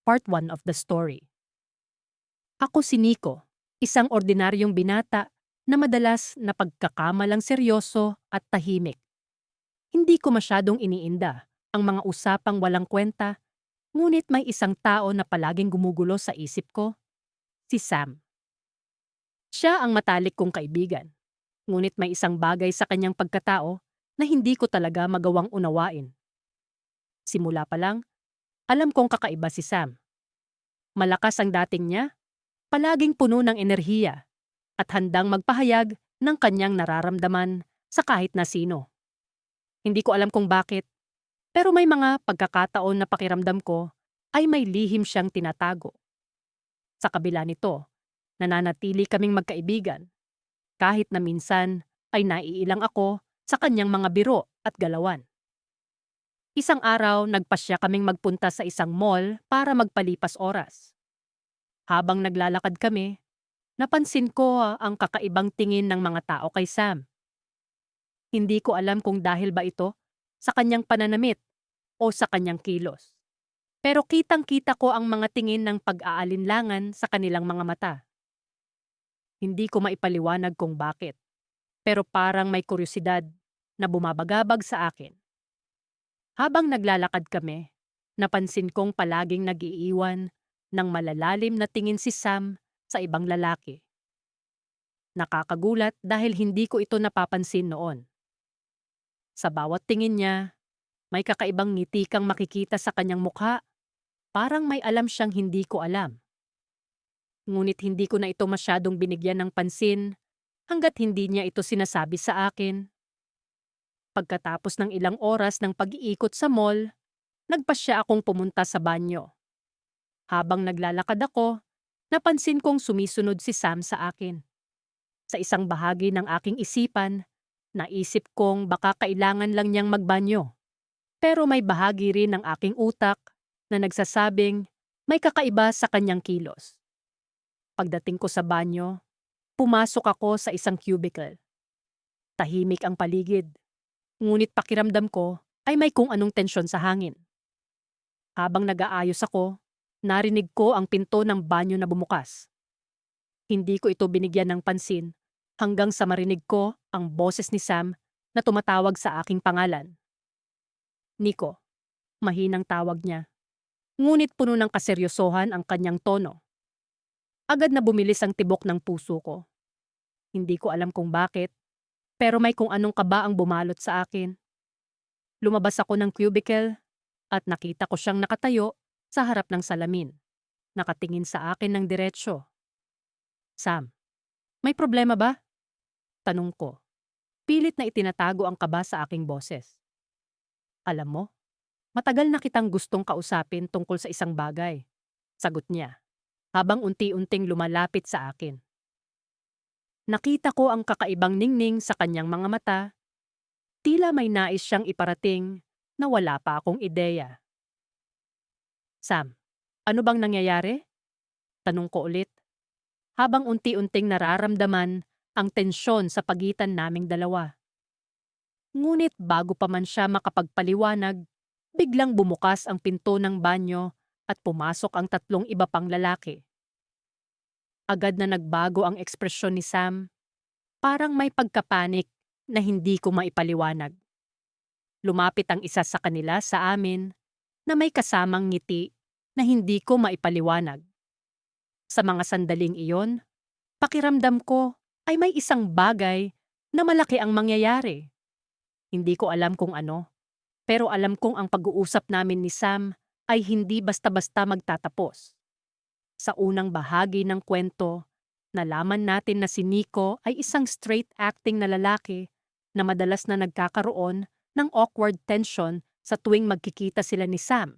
Part 1 of the story. Ako si Nico, isang ordinaryong binata na madalas na pagkakamalang seryoso at tahimik. Hindi ko masyadong iniinda ang mga usapang walang kwenta, ngunit may isang tao na palaging gumugulo sa isip ko, si Sam. Siya ang matalik kong kaibigan, ngunit may isang bagay sa kanyang pagkatao na hindi ko talaga magawang unawain. Simula pa lang, alam kong kakaiba si Sam. Malakas ang dating niya, palaging puno ng enerhiya, at handang magpahayag ng kanyang nararamdaman sa kahit na sino. Hindi ko alam kung bakit, pero may mga pagkakataon na pakiramdam ko ay may lihim siyang tinatago. Sa kabila nito, nananatili kaming magkaibigan, kahit na minsan ay naiilang ako sa kanyang mga biro at galawan. Isang araw, nagpasya kaming magpunta sa isang mall para magpalipas oras. Habang naglalakad kami, napansin ko ang kakaibang tingin ng mga tao kay Sam. Hindi ko alam kung dahil ba ito sa kanyang pananamit o sa kanyang kilos. Pero kitang-kita ko ang mga tingin ng pag-aalinlangan sa kanilang mga mata. Hindi ko maipaliwanag kung bakit, pero parang may kuryosidad na bumabagabag sa akin. Habang naglalakad kami, napansin kong palaging nag-iiwan ng malalalim na tingin si Sam sa ibang lalaki. Nakakagulat dahil hindi ko ito napapansin noon. Sa bawat tingin niya, may kakaibang ngiti kang makikita sa kanyang mukha, parang may alam siyang hindi ko alam. Ngunit hindi ko na ito masyadong binigyan ng pansin hanggat hindi niya ito sinasabi sa akin. Pagkatapos ng ilang oras ng pag-iikot sa mall, nagpasya akong pumunta sa banyo. Habang naglalakad ako, napansin kong sumisunod si Sam sa akin. Sa isang bahagi ng aking isipan, naisip kong baka kailangan lang niyang magbanyo. Pero may bahagi rin ng aking utak na nagsasabing may kakaiba sa kanyang kilos. Pagdating ko sa banyo, pumasok ako sa isang cubicle. Tahimik ang paligid, ngunit pakiramdam ko ay may kung anong tensyon sa hangin. Habang nag-aayos ako, narinig ko ang pinto ng banyo na bumukas. Hindi ko ito binigyan ng pansin hanggang sa marinig ko ang boses ni Sam na tumatawag sa aking pangalan. Nico, mahinang tawag niya. Ngunit puno ng kaseryosohan ang kanyang tono. Agad na bumilis ang tibok ng puso ko. Hindi ko alam kung bakit, pero may kung anong kaba ang bumalot sa akin. Lumabas ako ng cubicle at nakita ko siyang nakatayo sa harap ng salamin. Nakatingin sa akin ng diretsyo. Sam, may problema ba? Tanong ko. Pilit na itinatago ang kaba sa aking boses. Alam mo, matagal na kitang gustong kausapin tungkol sa isang bagay. Sagot niya, habang unti-unting lumalapit sa akin. Nakita ko ang kakaibang ningning sa kanyang mga mata. Tila may nais siyang iparating na wala pa akong ideya. Sam, ano bang nangyayari? Tanong ko ulit. Habang unti-unting nararamdaman ang tensyon sa pagitan naming dalawa. Ngunit bago pa man siya makapagpaliwanag, biglang bumukas ang pinto ng banyo at pumasok ang tatlong iba pang lalaki. Agad na nagbago ang ekspresyon ni Sam, parang may pagkapanik na hindi ko maipaliwanag. Lumapit ang isa sa kanila sa amin na may kasamang ngiti na hindi ko maipaliwanag. Sa mga sandaling iyon, pakiramdam ko ay may isang bagay na malaki ang mangyayari. Hindi ko alam kung ano, pero alam kong ang pag-uusap namin ni Sam ay hindi basta-basta magtatapos. Sa unang bahagi ng kwento, nalaman natin na si Nico ay isang straight-acting na lalaki na madalas na nagkakaroon ng awkward tension sa tuwing magkikita sila ni Sam.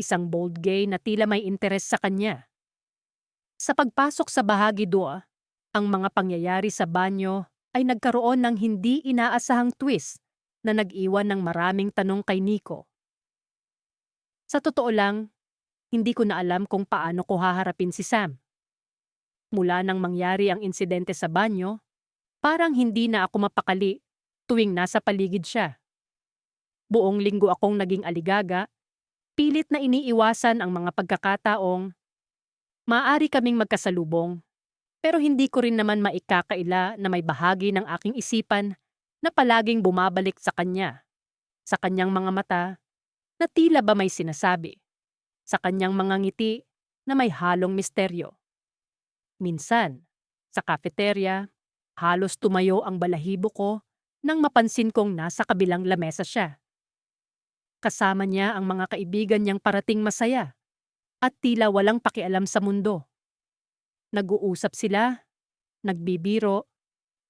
Isang bold gay na tila may interes sa kanya. Sa pagpasok sa bahagi 2, ang mga pangyayari sa banyo ay nagkaroon ng hindi inaasahang twist na nag-iwan ng maraming tanong kay Nico. Sa totoo lang, hindi ko na alam kung paano ko haharapin si Sam. Mula nang mangyari ang insidente sa banyo, parang hindi na ako mapakali tuwing nasa paligid siya. Buong linggo akong naging aligaga, Pilit na iniiwasan ang mga pagkakataong maaari kaming magkasalubong, pero hindi ko rin naman maikakaila na may bahagi ng aking isipan na palaging bumabalik sa kanya, sa kanyang mga mata na tila ba may sinasabi, sa kanyang mga ngiti na may halong misteryo. Minsan, sa cafeteria, halos tumayo ang balahibo ko nang mapansin kong nasa kabilang lamesa siya. Kasama niya ang mga kaibigan niyang parating masaya at tila walang pakialam sa mundo. Nag-uusap sila, nagbibiro,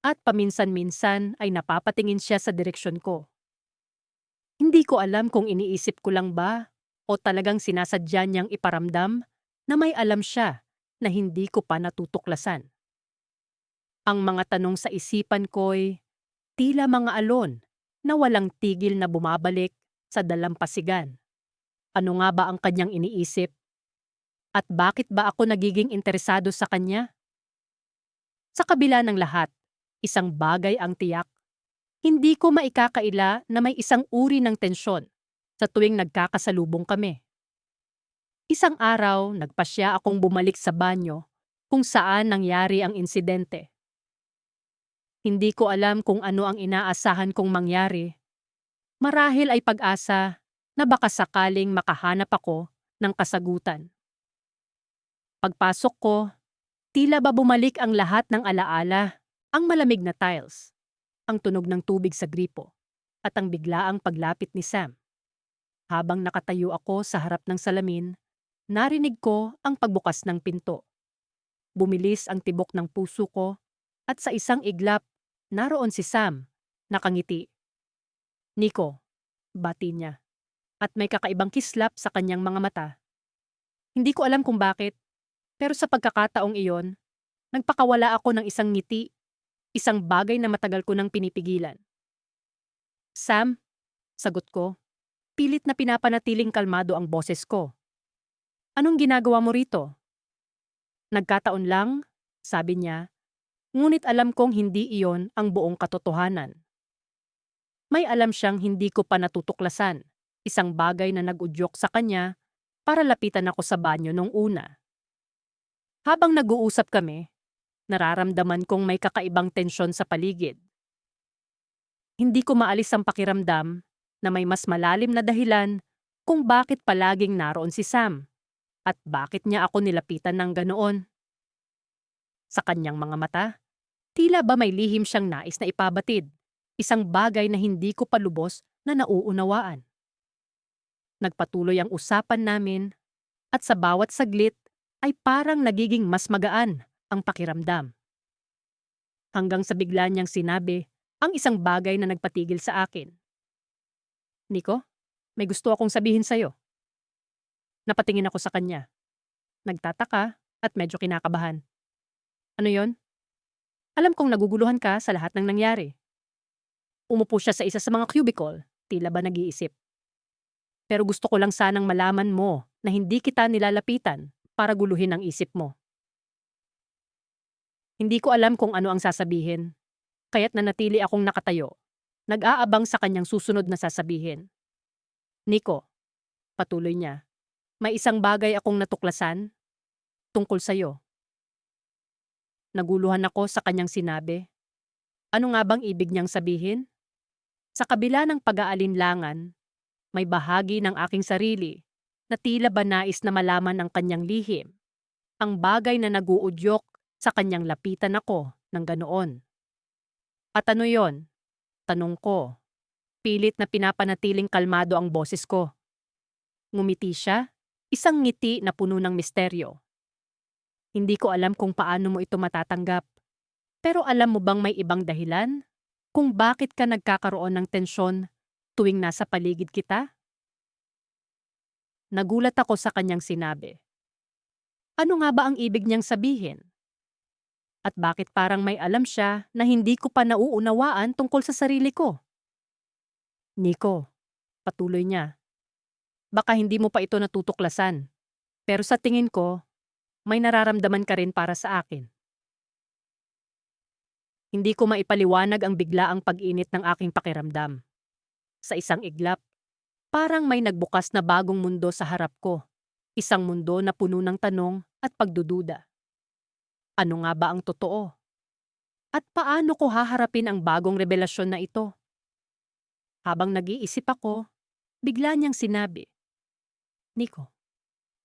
at paminsan-minsan ay napapatingin siya sa direksyon ko. Hindi ko alam kung iniisip ko lang ba o talagang sinasadya niyang iparamdam na may alam siya na hindi ko pa natutuklasan. Ang mga tanong sa isipan ko'y tila mga alon na walang tigil na bumabalik sa dalampasigan. Ano nga ba ang kanyang iniisip? At bakit ba ako nagiging interesado sa kanya? Sa kabila ng lahat, isang bagay ang tiyak. Hindi ko maikakaila na may isang uri ng tensyon sa tuwing nagkakasalubong kami. Isang araw, nagpasya akong bumalik sa banyo kung saan nangyari ang insidente. Hindi ko alam kung ano ang inaasahan kong mangyari. Marahil ay pag-asa na baka sakaling makahanap ako ng kasagutan. Pagpasok ko, tila ba bumalik ang lahat ng alaala, ang malamig na tiles, ang tunog ng tubig sa gripo, at ang biglaang paglapit ni Sam. Habang nakatayo ako sa harap ng salamin, narinig ko ang pagbukas ng pinto. Bumilis ang tibok ng puso ko at sa isang iglap, naroon si Sam, nakangiti. "Nico," bati niya, at may kakaibang kislap sa kanyang mga mata. Hindi ko alam kung bakit, pero sa pagkakataong iyon, nagpakawala ako ng isang ngiti, isang bagay na matagal ko nang pinipigilan. "Sam," sagot ko, pilit na pinapanatiling kalmado ang boses ko. "Anong ginagawa mo rito?" "Nagkataon lang," sabi niya, ngunit alam kong hindi iyon ang buong katotohanan. May alam siyang hindi ko pa natutuklasan, isang bagay na nag-udyok sa kanya para lapitan ako sa banyo nung una. Habang nag-uusap kami, nararamdaman kong may kakaibang tensyon sa paligid. Hindi ko maalis ang pakiramdam na may mas malalim na dahilan kung bakit palaging naroon si Sam at bakit niya ako nilapitan ng ganoon. Sa kanyang mga mata, tila ba may lihim siyang nais na ipabatid, isang bagay na hindi ko palubos na nauunawaan. Nagpatuloy ang usapan namin at sa bawat saglit ay parang nagiging mas magaan ang pakiramdam. Hanggang sa bigla niyang sinabi ang isang bagay na nagpatigil sa akin. "Nico, may gusto akong sabihin sa'yo." Napatingin ako sa kanya. Nagtataka at medyo kinakabahan. "Ano yon?" "Alam kong naguguluhan ka sa lahat ng nangyari." Umupo siya sa isa sa mga cubicle, tila ba nag-iisip. "Pero gusto ko lang sanang malaman mo na hindi kita nilalapitan para guluhin ang isip mo." Hindi ko alam kung ano ang sasabihin, kaya't nanatili akong nakatayo, nag-aabang sa kanyang susunod na sasabihin. "Nico," patuloy niya, "may isang bagay akong natuklasan tungkol sa'yo." Naguluhan ako sa kanyang sinabi. Ano nga bang ibig niyang sabihin? Sa kabila ng pag-aalinlangan, may bahagi ng aking sarili na tila ba nais na malaman ang kanyang lihim, ang bagay na naguudyok sa kanyang lapitan ako ng ganoon. "At ano yon?" tanong ko. Pilit na pinapanatiling kalmado ang boses ko. Ngumiti siya, isang ngiti na puno ng misteryo. "Hindi ko alam kung paano mo ito matatanggap. Pero alam mo bang may ibang dahilan kung bakit ka nagkakaroon ng tensyon tuwing nasa paligid kita?" Nagulat ako sa kanyang sinabi. Ano nga ba ang ibig niyang sabihin? At bakit parang may alam siya na hindi ko pa nauunawaan tungkol sa sarili ko? "Nico," patuloy niya, "baka hindi mo pa ito natutuklasan. Pero sa tingin ko, may nararamdaman ka rin para sa akin." Hindi ko maipaliwanag ang biglaang pag-init ng aking pakiramdam. Sa isang iglap, Parang may nagbukas na bagong mundo sa harap ko. Isang mundo na puno ng tanong at pagdududa. Ano nga ba ang totoo? At paano ko haharapin ang bagong revelasyon na ito? Habang nag-iisip ako, bigla niyang sinabi, Nico,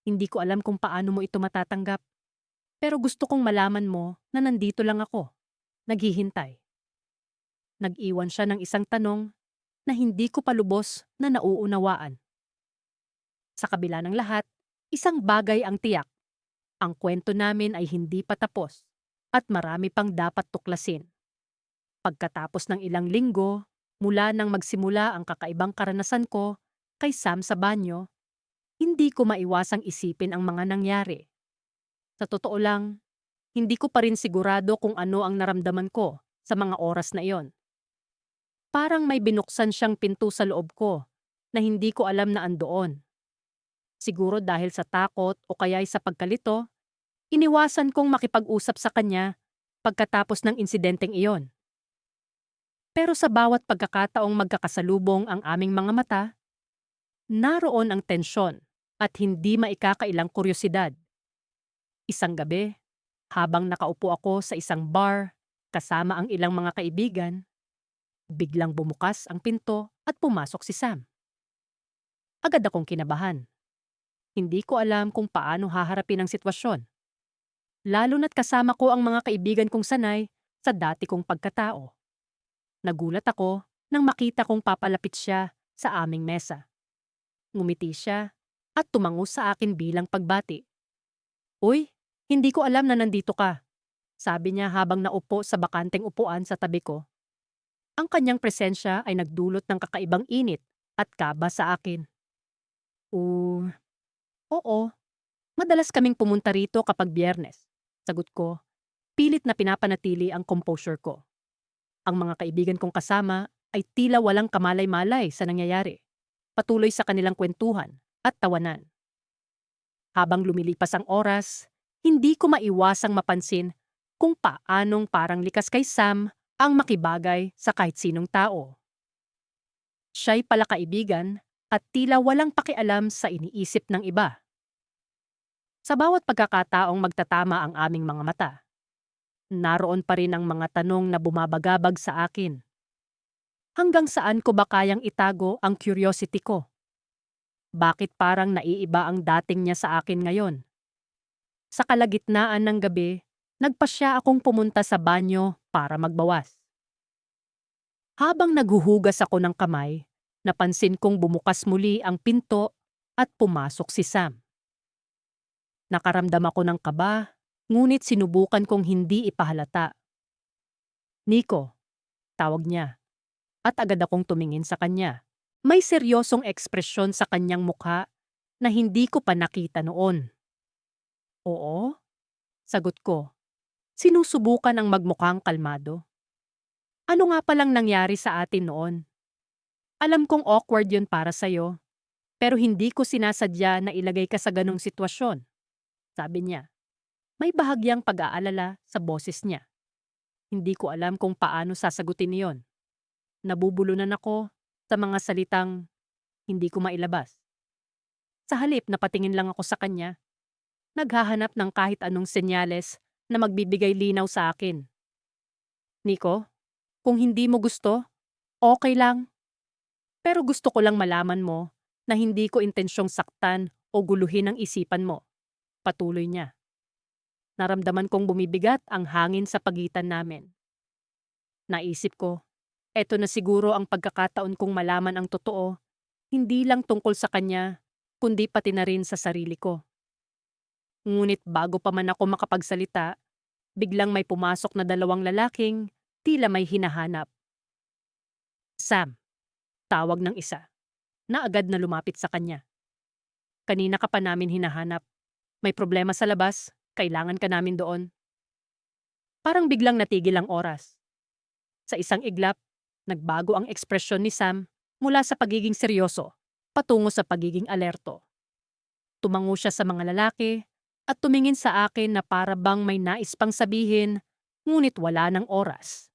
hindi ko alam kung paano mo ito matatanggap. Pero gusto kong malaman mo na nandito lang ako, naghihintay. Nag-iwan siya ng isang tanong na hindi ko palubos na nauunawaan. Sa kabila ng lahat, isang bagay ang tiyak. Ang kwento namin ay hindi pa tapos at marami pang dapat tuklasin. Pagkatapos ng ilang linggo, mula nang magsimula ang kakaibang karanasan ko kay Sam sa banyo, hindi ko maiwasang isipin ang mga nangyari. Sa totoo lang, hindi ko pa rin sigurado kung ano ang naramdaman ko sa mga oras na iyon. Parang may binuksan siyang pinto sa loob ko na hindi ko alam na andoon. Siguro dahil sa takot o kaya'y sa pagkalito, iniwasan kong makipag-usap sa kanya pagkatapos ng insidenteng iyon. Pero sa bawat pagkakataong magkakasalubong ang aming mga mata, naroon ang tensyon at hindi maikakailang kuryosidad. Isang gabi, habang nakaupo ako sa isang bar kasama ang ilang mga kaibigan, biglang bumukas ang pinto at pumasok si Sam. Agad akong kinabahan. Hindi ko alam kung paano haharapin ang sitwasyon. Lalo na't kasama ko ang mga kaibigan kong sanay sa dati kong pagkatao. Nagulat ako nang makita kong papalapit siya sa aming mesa. Ngumiti siya at tumango sa akin bilang pagbati. Uy, hindi ko alam na nandito ka, sabi niya habang naupo sa bakanteng upuan sa tabi ko. Ang kanyang presensya ay nagdulot ng kakaibang init at kaba sa akin. Oo, madalas kaming pumunta rito kapag Biyernes. Sagot ko, pilit na pinapanatili ang composure ko. Ang mga kaibigan kong kasama ay tila walang kamalay-malay sa nangyayari. Patuloy sa kanilang kwentuhan at tawanan. Habang lumilipas ang oras, hindi ko maiwasang mapansin kung paanong parang likas kay Sam ang makibagay sa kahit sinong tao. Siya'y pala kaibigan at tila walang pakialam sa iniisip ng iba. Sa bawat pagkakataong magtatama ang aming mga mata, naroon pa rin ang mga tanong na bumabagabag sa akin. Hanggang saan ko ba kayang itago ang curiosity ko? Bakit parang naiiba ang dating niya sa akin ngayon? Sa kalagitnaan ng gabi, nagpasya akong pumunta sa banyo para magbawas. Habang naghuhugas ako ng kamay, napansin kong bumukas muli ang pinto at pumasok si Sam. Nakaramdam ako ng kaba, ngunit sinubukan kong hindi ipahalata. Nico, tawag niya, at agad akong tumingin sa kanya. May seryosong ekspresyon sa kanyang mukha na hindi ko pa nakita noon. Oo, sagot ko. Sinusubukan ang magmukhang kalmado. Ano nga palang nangyari sa atin noon? Alam kong awkward yun para sa'yo, pero hindi ko sinasadya na ilagay ka sa ganong sitwasyon, sabi niya. May bahagyang pag-aalala sa boses niya. Hindi ko alam kung paano sasagutin niyon. Nabubulunan ako sa mga salitang hindi ko mailabas. Sa halip na patingin lang ako sa kanya, naghahanap ng kahit anong senyales na magbibigay linaw sa akin. Nico, kung hindi mo gusto, okay lang. Pero gusto ko lang malaman mo na hindi ko intensyong saktan o guluhin ang isipan mo. Patuloy niya. Naramdaman kong bumibigat ang hangin sa pagitan namin. Naisip ko, eto na siguro ang pagkakataon kong malaman ang totoo, hindi lang tungkol sa kanya, kundi pati na rin sa sarili ko. Ngunit bago pa man ako makapagsalita, biglang may pumasok na dalawang lalaking tila may hinahanap. Sam, tawag ng isa, na agad na lumapit sa kanya. Kanina ka pa namin hinahanap. May problema sa labas, kailangan ka namin doon. Parang biglang natigil ang oras. Sa isang iglap, nagbago ang ekspresyon ni Sam mula sa pagiging seryoso patungo sa pagiging alerto. Tumango siya sa mga lalaki at tumingin sa akin na para bang may nais pang sabihin, ngunit wala ng oras.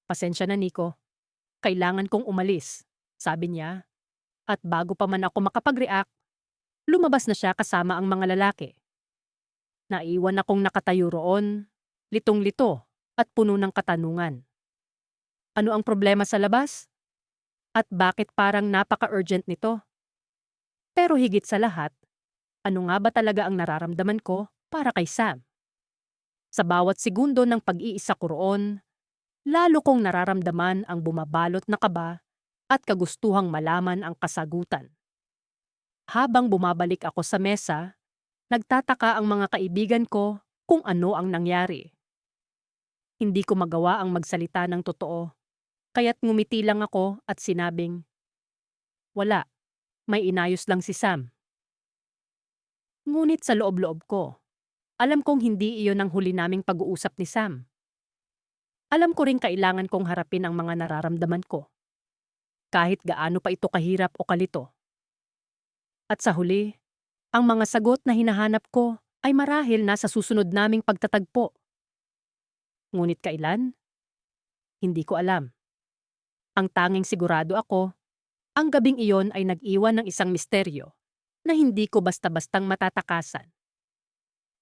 Pasensya na, Nico. Kailangan kong umalis, sabi niya, At bago pa man ako makapag-react, lumabas na siya kasama ang mga lalaki. Naiwan akong nakatayo roon, litong-lito at puno ng katanungan. Ano ang problema sa labas? At bakit parang napaka-urgent nito? Pero higit sa lahat, ano nga ba talaga ang nararamdaman ko para kay Sam? Sa bawat segundo ng pag-iisa ko roon, lalo kong nararamdaman ang bumabalot na kaba at kagustuhang malaman ang kasagutan. Habang bumabalik ako sa mesa, nagtataka ang mga kaibigan ko kung ano ang nangyari. Hindi ko magawa ang magsalita ng totoo, kaya't ngumiti lang ako at sinabing, "Wala, may inayos lang si Sam." Ngunit sa loob-loob ko, alam kong hindi iyon ang huli naming pag-uusap ni Sam. Alam ko ring kailangan kong harapin ang mga nararamdaman ko, kahit gaano pa ito kahirap o kalito. At sa huli, ang mga sagot na hinahanap ko ay marahil nasa susunod naming pagtatagpo. Ngunit kailan? Hindi ko alam. Ang tanging sigurado ako, ang gabing iyon ay nag-iwan ng isang misteryo na hindi ko basta-bastang matatakasan.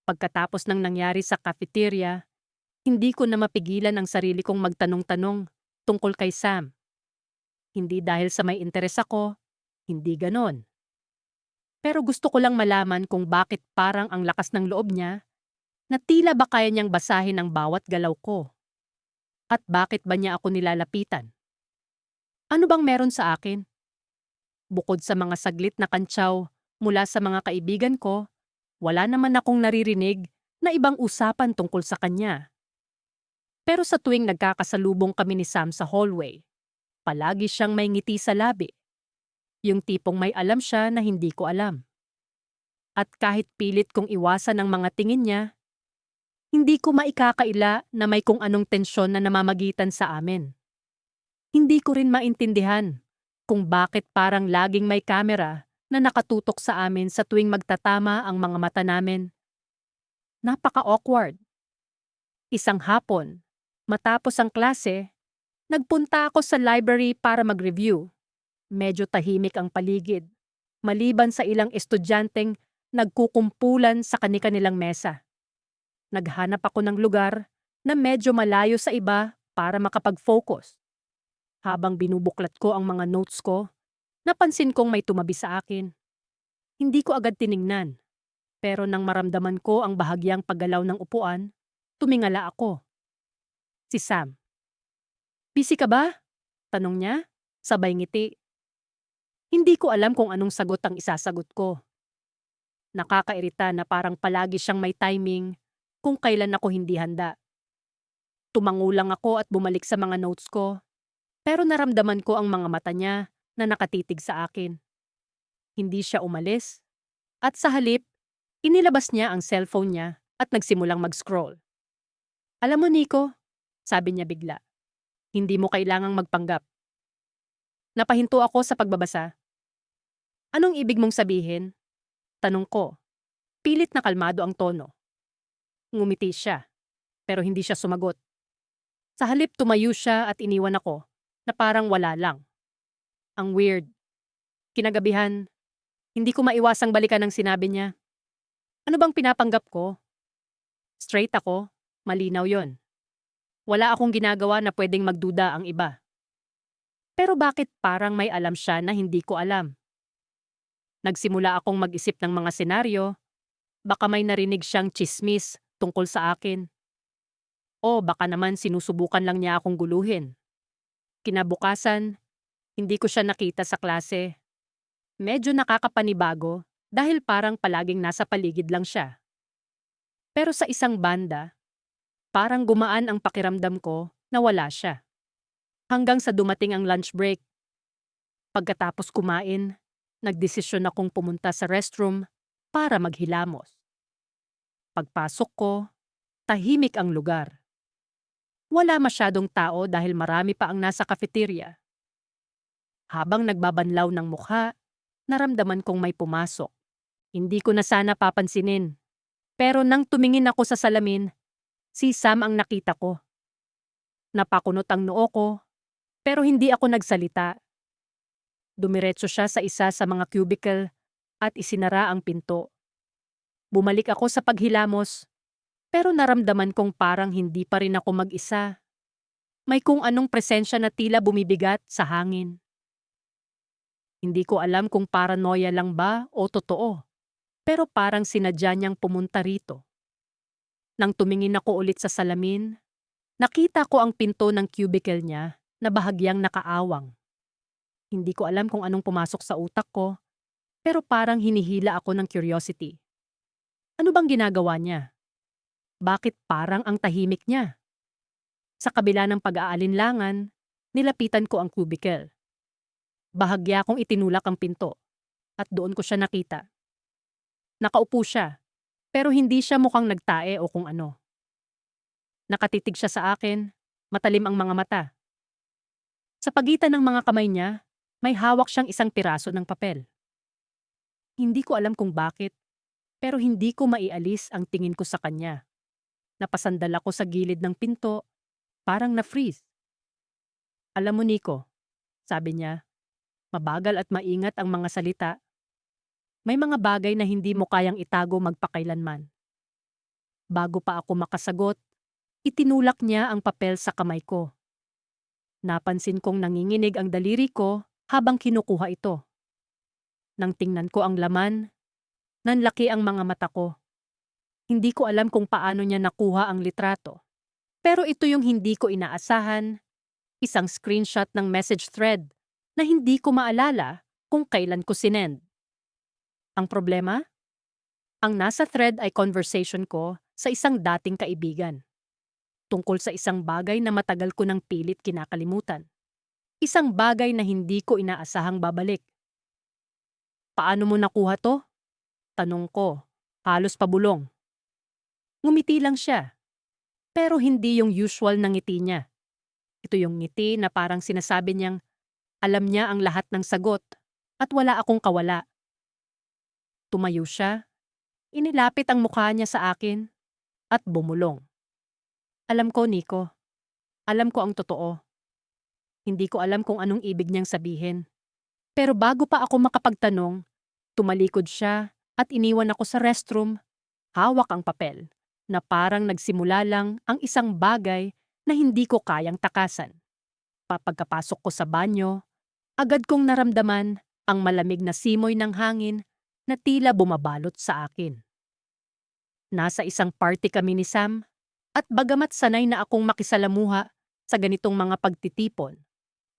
Pagkatapos ng nangyari sa cafeteria, hindi ko na mapigilan ang sarili kong magtanong-tanong tungkol kay Sam. Hindi dahil sa may interes ako, hindi ganon. Pero gusto ko lang malaman kung bakit parang ang lakas ng loob niya na tila ba kaya niyang basahin ang bawat galaw ko. At bakit ba niya ako nilalapitan? Ano bang meron sa akin? Bukod sa mga saglit na kantsaw mula sa mga kaibigan ko, wala naman akong naririnig na ibang usapan tungkol sa kanya. Pero sa tuwing nagkakasalubong kami ni Sam sa hallway, palagi siyang may ngiti sa labi. Yung tipong may alam siya na hindi ko alam. At kahit pilit kong iwasan ang mga tingin niya, hindi ko maikakaila na may kung anong tensyon na namamagitan sa amin. Hindi ko rin maintindihan kung bakit parang laging may kamera na nakatutok sa amin sa tuwing magtatama ang mga mata namin. Napaka-awkward. Isang hapon, matapos ang klase, nagpunta ako sa library para mag-review. Medyo tahimik ang paligid, maliban sa ilang estudyanteng nagkukumpulan sa kani-kanilang mesa. Naghanap ako ng lugar na medyo malayo sa iba para makapag-focus. Habang binubuklat ko ang mga notes ko, napansin kong may tumabi sa akin. Hindi ko agad tiningnan, pero nang maramdaman ko ang bahagyang paggalaw ng upuan, tumingala ako. Si Sam. "Busy ka ba?" tanong niya, sabay ngiti. Hindi ko alam kung anong sagot ang isasagot ko. Nakakairita na parang palagi siyang may timing kung kailan ako hindi handa. Tumango lang ako at bumalik sa mga notes ko, pero naramdaman ko ang mga mata niya na nakatitig sa akin. Hindi siya umalis, at sa halip, inilabas niya ang cellphone niya at nagsimulang mag-scroll. "Alam mo, Nico," sabi niya bigla, "hindi mo kailangang magpanggap." Napahinto ako sa pagbabasa. "Anong ibig mong sabihin?" tanong ko. Pilit na kalmado ang tono. Ngumiti siya, pero hindi siya sumagot. Sa halip tumayo siya at iniwan ako na parang wala lang. Ang weird. Kinagabihan, hindi ko maiwasang balikan ang sinabi niya. Ano bang pinapanggap ko? Straight ako, malinaw yon. Wala akong ginagawa na pwedeng magduda ang iba. Pero bakit parang may alam siya na hindi ko alam? Nagsimula akong mag-isip ng mga senaryo. Baka may narinig siyang tsismis tungkol sa akin. O baka naman sinusubukan lang niya akong guluhin. Kinabukasan, hindi ko siya nakita sa klase. Medyo nakakapanibago dahil parang palaging nasa paligid lang siya. Pero sa isang banda, parang gumaan ang pakiramdam ko na wala siya. Hanggang sa dumating ang lunch break. Pagkatapos kumain, nagdesisyon akong pumunta sa restroom para maghilamos. Pagpasok ko, tahimik ang lugar. Wala masyadong tao dahil marami pa ang nasa cafeteria. Habang nagbabanlaw ng mukha, naramdaman kong may pumasok. Hindi ko na sana papansinin. Pero nang tumingin ako sa salamin, si Sam ang nakita ko. Napakunot ang noo ko, pero hindi ako nagsalita. Dumiretso siya sa isa sa mga cubicle at isinara ang pinto. Bumalik ako sa paghilamos, pero naramdaman kong parang hindi pa rin ako mag-isa. May kung anong presensya na tila bumibigat sa hangin. Hindi ko alam kung paranoia lang ba o totoo, pero parang sinadya niyang pumunta rito. Nang tumingin ako ulit sa salamin, nakita ko ang pinto ng cubicle niya na bahagyang nakaawang. Hindi ko alam kung anong pumasok sa utak ko, pero parang hinihila ako ng curiosity. Ano bang ginagawa niya? Bakit parang ang tahimik niya? Sa kabila ng pag-aalinlangan, nilapitan ko ang cubicle. Bahagya kong itinulak ang pinto at doon ko siya nakita. Nakaupo siya, pero hindi siya mukhang nagtae o kung ano. Nakatitig siya sa akin, matalim ang mga mata. Sa pagitan ng mga kamay niya, may hawak siyang isang piraso ng papel. Hindi ko alam kung bakit, pero hindi ko maialis ang tingin ko sa kanya. Napasandal ako sa gilid ng pinto, parang na-freeze. Alam mo, Nico, sabi niya, mabagal at maingat ang mga salita. May mga bagay na hindi mo kayang itago magpakailanman. Bago pa ako makasagot, itinulak niya ang papel sa kamay ko. Napansin kong nanginginig ang daliri ko habang kinukuha ito. Nang tingnan ko ang laman, nanlaki ang mga mata ko. Hindi ko alam kung paano niya nakuha ang litrato. Pero ito yung hindi ko inaasahan, isang screenshot ng message thread na hindi ko maalala kung kailan ko sinend. Ang problema? Ang nasa thread ay conversation ko sa isang dating kaibigan. Tungkol sa isang bagay na matagal ko nang pilit kinakalimutan. Isang bagay na hindi ko inaasahang babalik. Paano mo nakuha to? Tanong ko, halos pabulong. Ngumiti lang siya, pero hindi yung usual na ngiti niya. Ito yung ngiti na parang sinasabi niyang alam niya ang lahat ng sagot at wala akong kawala. Tumayo siya, inilapit ang mukha niya sa akin at bumulong. Alam ko, Nico. Alam ko ang totoo. Hindi ko alam kung anong ibig niyang sabihin. Pero bago pa ako makapagtanong, tumalikod siya at iniwan ako sa restroom, hawak ang papel, na parang nagsimula lang ang isang bagay na hindi ko kayang takasan. Pagkapasok ko sa banyo, agad kong naramdaman ang malamig na simoy ng hangin na tila bumabalot sa akin. Nasa isang party kami ni Sam at bagamat sanay na akong makisalamuha sa ganitong mga pagtitipon,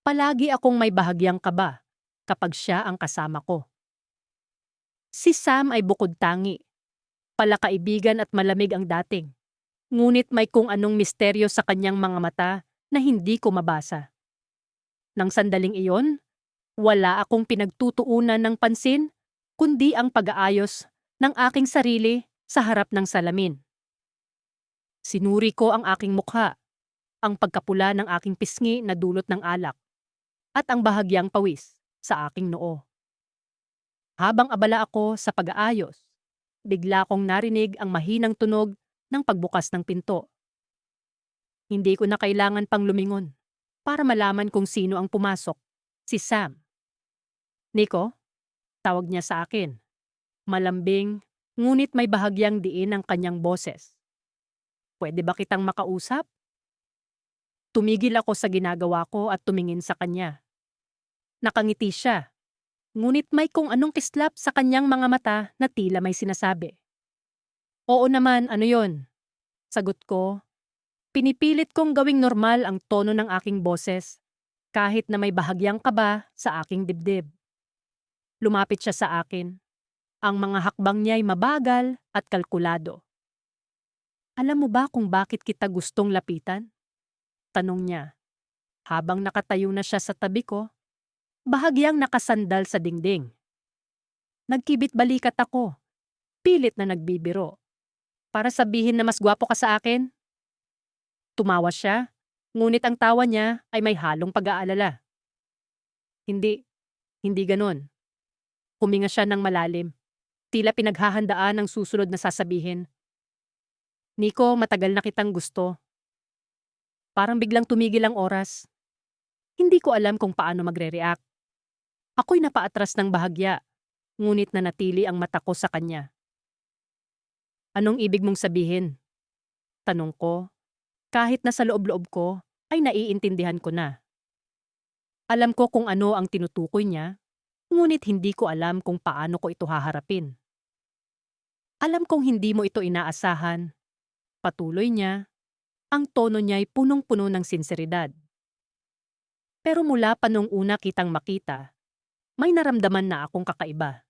palagi akong may bahagyang kaba kapag siya ang kasama ko. Si Sam ay bukod tangi, palakaibigan at malamig ang dating. Ngunit may kung anong misteryo sa kanyang mga mata na hindi ko mabasa. Nang sandaling iyon, wala akong pinagtutuunan ng pansin kundi ang pag-aayos ng aking sarili sa harap ng salamin. Sinuri ko ang aking mukha, ang pagkapula ng aking pisngi na dulot ng alak, at ang bahagyang pawis sa aking noo. Habang abala ako sa pag-aayos, bigla kong narinig ang mahinang tunog ng pagbukas ng pinto. Hindi ko na kailangan pang lumingon para malaman kung sino ang pumasok, si Sam. Nico? Tawag niya sa akin. Malambing, ngunit may bahagyang diin ang kanyang boses. Pwede ba kitang makausap? Tumigil ako sa ginagawa ko at tumingin sa kanya. Nakangiti siya, ngunit may kung anong kislap sa kanyang mga mata na tila may sinasabi. Oo naman, ano yon? Sagot ko. Pinipilit kong gawing normal ang tono ng aking boses, kahit na may bahagyang kaba sa aking dibdib. Lumapit siya sa akin. Ang mga hakbang niya ay mabagal at kalkulado. Alam mo ba kung bakit kita gustong lapitan? Tanong niya. Habang nakatayo na siya sa tabi ko, bahagyang nakasandal sa dingding. Nagkibit balikat ako, pilit na nagbibiro. Para sabihin na mas gwapo ka sa akin? Tumawa siya, ngunit ang tawa niya ay may halong pag-aalala. Hindi ganon. Huminga siya ng malalim. Tila pinaghahandaan ang susunod na sasabihin. Nico, matagal na kitang gusto. Parang biglang tumigil ang oras. Hindi ko alam kung paano magre-react. Ako'y napaatras ng bahagya, ngunit nanatili ang mata ko sa kanya. Anong ibig mong sabihin? Tanong ko, kahit na sa loob-loob ko ay naiintindihan ko na. Alam ko kung ano ang tinutukoy niya, ngunit hindi ko alam kung paano ko ito haharapin. Alam kong hindi mo ito inaasahan. Patuloy niya, ang tono niya ay punong-puno ng sinseridad. Pero mula pa nung una kitang makita, may naramdaman na akong kakaiba.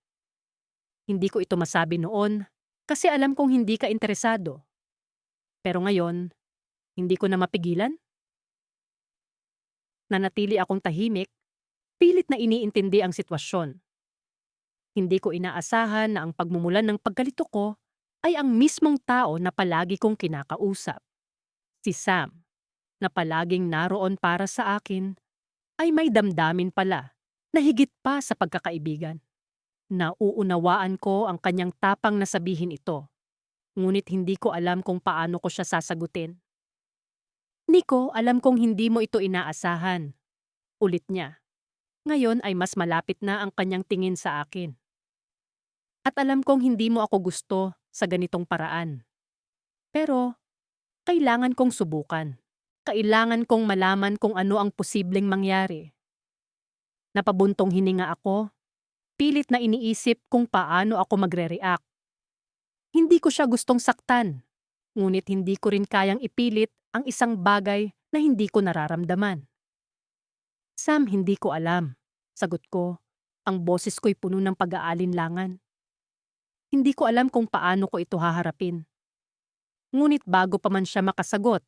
Hindi ko ito masabi noon kasi alam kong hindi ka interesado. Pero ngayon, hindi ko na mapigilan. Nanatili akong tahimik, pilit na iniintindi ang sitwasyon. Hindi ko inaasahan na ang pagmumulan ng pagkalito ko ay ang mismong tao na palagi kong kinakausap. Si Sam, na palaging naroon para sa akin, ay may damdamin pala na higit pa sa pagkakaibigan. Nauunawaan ko ang kanyang tapang na sabihin ito, ngunit hindi ko alam kung paano ko siya sasagutin. Nico, alam kong hindi mo ito inaasahan. Ulit niya. Ngayon ay mas malapit na ang kanyang tingin sa akin. At alam kong hindi mo ako gusto sa ganitong paraan. Pero, kailangan kong subukan. Kailangan kong malaman kung ano ang posibleng mangyari. Napabuntong hininga ako, pilit na iniisip kung paano ako magre-react. Hindi ko siya gustong saktan, ngunit hindi ko rin kayang ipilit ang isang bagay na hindi ko nararamdaman. Sam, hindi ko alam. Sagot ko, ang boses ko'y puno ng pag-aalinlangan. Hindi ko alam kung paano ko ito haharapin. Ngunit bago pa man siya makasagot,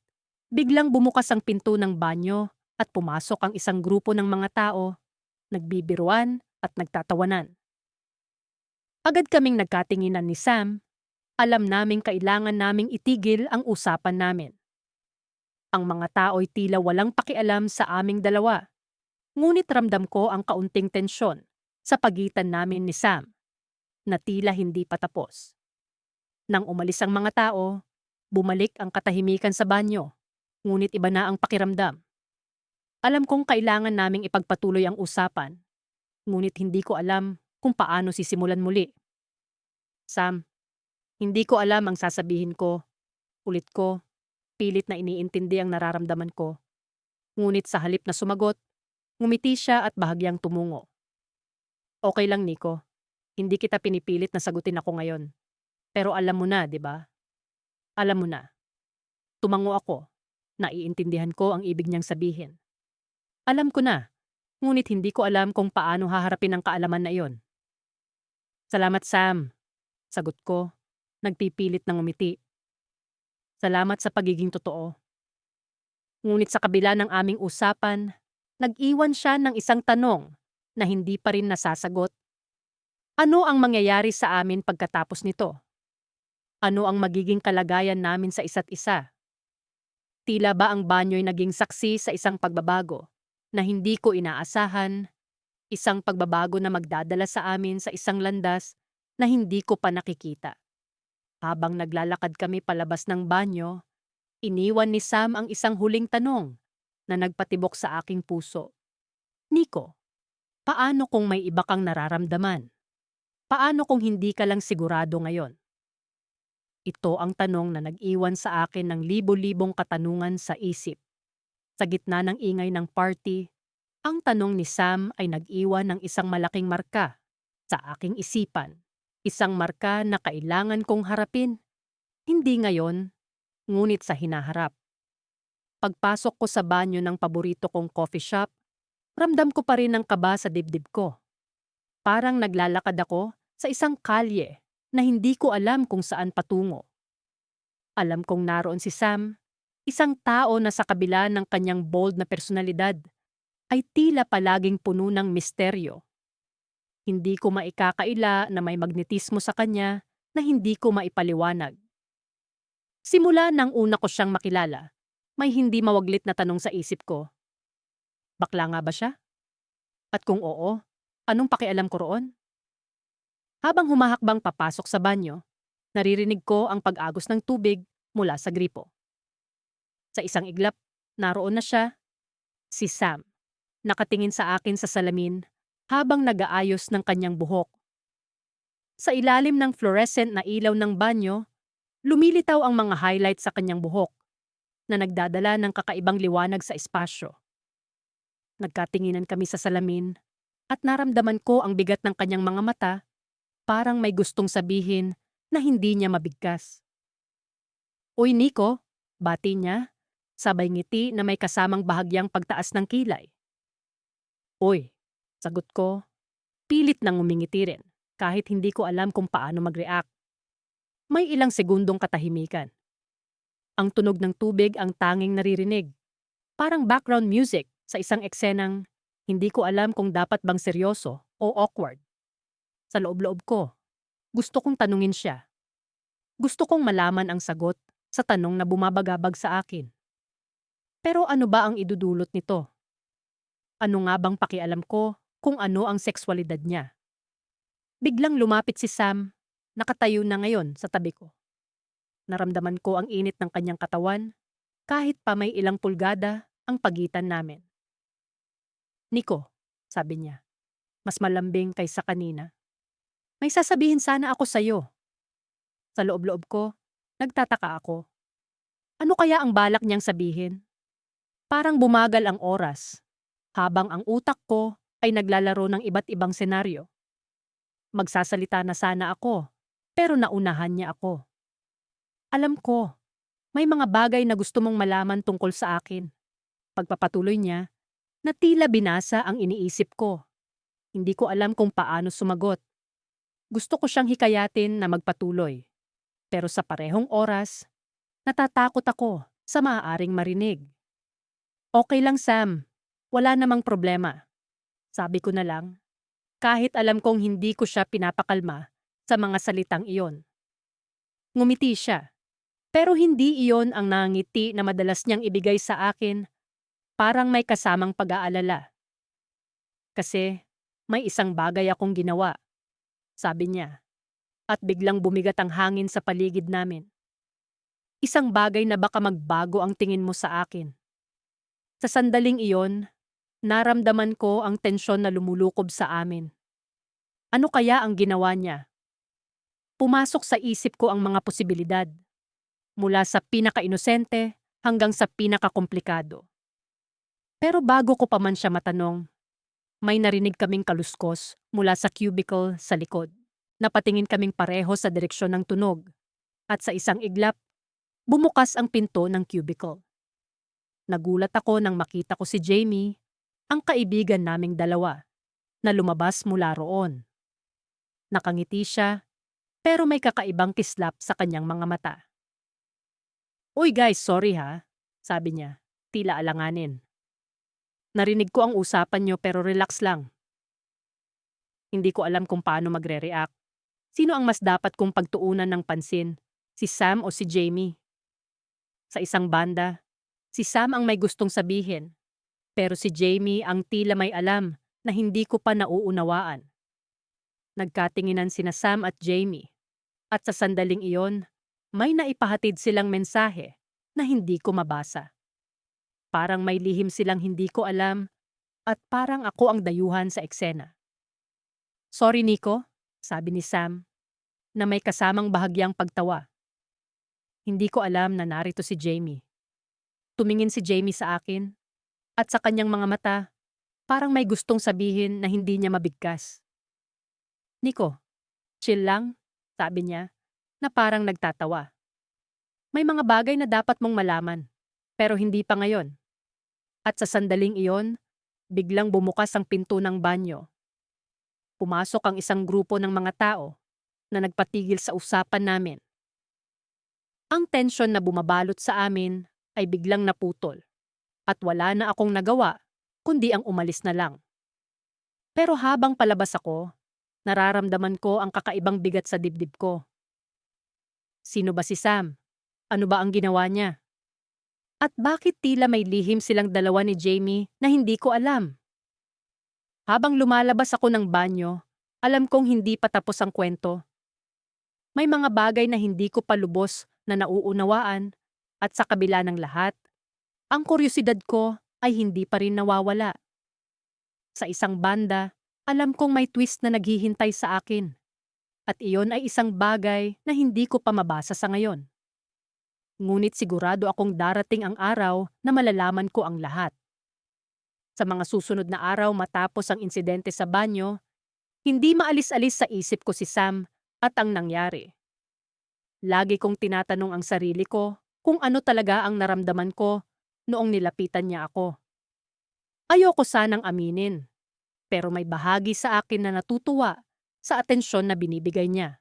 biglang bumukas ang pinto ng banyo at pumasok ang isang grupo ng mga tao, nagbibiruan at nagtatawanan. Agad kaming nagkatinginan ni Sam. Alam naming kailangan naming itigil ang usapan namin. Ang mga tao'y tila walang pakialam sa aming dalawa. Ngunit ramdam ko ang kaunting tensyon sa pagitan namin ni Sam, na tila hindi pa tapos. Nang umalis ang mga tao, bumalik ang katahimikan sa banyo, ngunit iba na ang pakiramdam. Alam kong kailangan naming ipagpatuloy ang usapan, ngunit hindi ko alam kung paano sisimulan muli. Sam, hindi ko alam ang sasabihin ko. Ulit ko, pilit na iniintindi ang nararamdaman ko. Ngunit sa halip na sumagot, ngumiti siya at bahagyang tumungo. Okay lang, Nico. Hindi kita pinipilit na sagutin ako ngayon. Pero alam mo na, di ba? Alam mo na. Tumango ako. Naiintindihan ko ang ibig niyang sabihin. Alam ko na, ngunit hindi ko alam kung paano haharapin ang kaalaman na iyon. Salamat, Sam. Sagot ko, nagpipilit ng ngumiti. Salamat sa pagiging totoo. Ngunit sa kabila ng aming usapan, nag-iwan siya ng isang tanong na hindi pa rin nasasagot. Ano ang mangyayari sa amin pagkatapos nito? Ano ang magiging kalagayan namin sa isa't isa? Tila ba ang banyo'y naging saksi sa isang pagbabago na hindi ko inaasahan, isang pagbabago na magdadala sa amin sa isang landas na hindi ko pa nakikita. Habang naglalakad kami palabas ng banyo, iniwan ni Sam ang isang huling tanong na nagpatibok sa aking puso. Nico, paano kung may iba kang nararamdaman? Paano kung hindi ka lang sigurado ngayon? Ito ang tanong na nag-iwan sa akin ng libo-libong katanungan sa isip. Sa gitna ng ingay ng party, ang tanong ni Sam ay nag-iwan ng isang malaking marka sa aking isipan. Isang marka na kailangan kong harapin. Hindi ngayon, ngunit sa hinaharap. Pagpasok ko sa banyo ng paborito kong coffee shop, ramdam ko pa rin ang kaba sa dibdib ko. Parang naglalakad ako sa isang kalye na hindi ko alam kung saan patungo. Alam kong naroon si Sam, isang tao na sa kabila ng kanyang bold na personalidad, ay tila palaging puno ng misteryo. Hindi ko maikakaila na may magnetismo sa kanya na hindi ko maipaliwanag. Simula nang una ko siyang makilala, may hindi mawaglit na tanong sa isip ko. Bakla nga ba siya? At kung oo, anong pakialam ko roon? Habang humahakbang papasok sa banyo, naririnig ko ang pag-agos ng tubig mula sa gripo. Sa isang iglap, naroon na siya, si Sam, nakatingin sa akin sa salamin habang nag-aayos ng kanyang buhok. Sa ilalim ng fluorescent na ilaw ng banyo, lumilitaw ang mga highlights sa kanyang buhok na nagdadala ng kakaibang liwanag sa espasyo. Nagkatinginan kami sa salamin at naramdaman ko ang bigat ng kanyang mga mata, parang may gustong sabihin na hindi niya mabigkas. "Uy, Nico," bati niya, sabay ngiti na may kasamang bahagyang pagtaas ng kilay. "Uy," sagot ko, pilit nang ngumingiti rin, kahit hindi ko alam kung paano mag-react. May ilang segundong katahimikan. Ang tunog ng tubig ang tanging naririnig, parang background music sa isang eksenang hindi ko alam kung dapat bang seryoso o awkward. Sa loob-loob ko, gusto kong tanungin siya. Gusto kong malaman ang sagot sa tanong na bumabagabag sa akin. Pero ano ba ang idudulot nito? Ano nga bang pakialam ko kung ano ang sexualidad niya? Biglang lumapit si Sam, nakatayo na ngayon sa tabi ko. Naramdaman ko ang init ng kanyang katawan, kahit pa may ilang pulgada ang pagitan namin. "Nico," sabi niya, mas malambing kaysa kanina. "May sasabihin sana ako sa'yo." Sa loob-loob ko, nagtataka ako. Ano kaya ang balak niyang sabihin? Parang bumagal ang oras, habang ang utak ko ay naglalaro ng iba't ibang senaryo. Magsasalita na sana ako, pero naunahan niya ako. Alam ko, may mga bagay na gusto mong malaman tungkol sa akin. Pagpapatuloy niya, na tila binasa ang iniisip ko. Hindi ko alam kung paano sumagot. Gusto ko siyang hikayatin na magpatuloy. Pero sa parehong oras, natatakot ako sa maaaring marinig. "Okay lang, Sam. Wala namang problema." Sabi ko na lang, kahit alam kong hindi ko siya pinapakalma sa mga salitang iyon. Ngumiti siya, pero hindi iyon ang nangiti na madalas niyang ibigay sa akin, parang may kasamang pag-aalala. "Kasi may isang bagay akong ginawa," sabi niya, at biglang bumigat ang hangin sa paligid namin. "Isang bagay na baka magbago ang tingin mo sa akin." Sa sandaling iyon, naramdaman ko ang tensyon na lumulukob sa amin. Ano kaya ang ginawa niya? Pumasok sa isip ko ang mga posibilidad, mula sa pinaka-inosente hanggang sa pinaka-komplikado. Pero bago ko pa man siya matanong, may narinig kaming kaluskos mula sa cubicle sa likod. Napatingin kaming pareho sa direksyon ng tunog, at sa isang iglap, bumukas ang pinto ng cubicle. Nagulat ako nang makita ko si Jamie, ang kaibigan naming dalawa, na lumabas mula roon. Nakangiti siya, pero may kakaibang kislap sa kanyang mga mata. "Uy guys, sorry ha," sabi niya, tila alanganin. "Narinig ko ang usapan niyo pero relax lang." Hindi ko alam kung paano magre-react. Sino ang mas dapat kong pagtuunan ng pansin, si Sam o si Jamie? Sa isang banda, si Sam ang may gustong sabihin, pero si Jamie ang tila may alam na hindi ko pa nauunawaan. Nagkatinginan sina Sam at Jamie, at sa sandaling iyon, may naipahatid silang mensahe na hindi ko mabasa. Parang may lihim silang hindi ko alam, at parang ako ang dayuhan sa eksena. "Sorry, Nico," sabi ni Sam, na may kasamang bahagyang pagtawa. Hindi ko alam na narito si Jamie. Tumingin si Jamie sa akin, at sa kanyang mga mata, parang may gustong sabihin na hindi niya mabigkas. "Nico, chill lang," sabi niya, na parang nagtatawa. "May mga bagay na dapat mong malaman, pero hindi pa ngayon." At sa sandaling iyon, biglang bumukas ang pinto ng banyo. Pumasok ang isang grupo ng mga tao na nagpatigil sa usapan namin. Ang tensyon na bumabalot sa amin ay biglang naputol, at wala na akong nagawa kundi ang umalis na lang. Pero habang palabas ako, nararamdaman ko ang kakaibang bigat sa dibdib ko. Sino ba si Sam? Ano ba ang ginawa niya? At bakit tila may lihim silang dalawa ni Jamie na hindi ko alam? Habang lumalabas ako ng banyo, alam kong hindi pa tapos ang kwento. May mga bagay na hindi ko pa lubos na nauunawaan, at sa kabila ng lahat, ang kuryosidad ko ay hindi pa rin nawawala. Sa isang banda, Alam kong may twist na naghihintay sa akin. At iyon ay isang bagay na hindi ko pa mabasa sa ngayon. Ngunit sigurado akong darating ang araw na malalaman ko ang lahat. Sa mga susunod na araw matapos ang insidente sa banyo, hindi maalis-alis sa isip ko si Sam at ang nangyari. Lagi kong tinatanong ang sarili ko kung ano talaga ang naramdaman ko noong nilapitan niya ako. Ayoko sanang aminin, pero may bahagi sa akin na natutuwa sa atensyon na binibigay niya.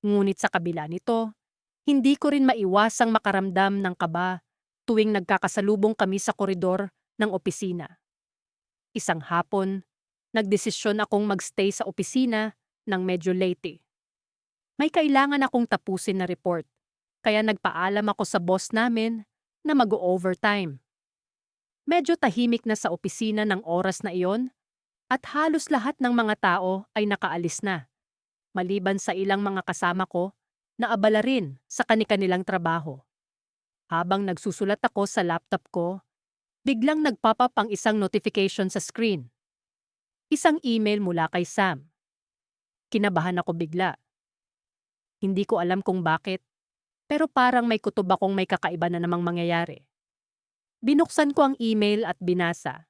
Ngunit sa kabila nito, hindi ko rin maiwasang makaramdam ng kaba tuwing nagkakasalubong kami sa koridor ng opisina. Isang hapon, nagdesisyon akong magstay sa opisina ng medyo late. May kailangan akong tapusin na report, kaya nagpaalam ako sa boss namin na mag-overtime. Medyo tahimik na sa opisina ng oras na iyon at halos lahat ng mga tao ay nakaalis na, maliban sa ilang mga kasama ko na abala rin sa kani-kanilang trabaho. Habang nagsusulat ako sa laptop ko, biglang nag-pop up ang isang notification sa screen. Isang email mula kay Sam. Kinabahan ako bigla. Hindi ko alam kung bakit, pero parang may kutob akong may kakaiba na namang mangyayari. Binuksan ko ang email at binasa.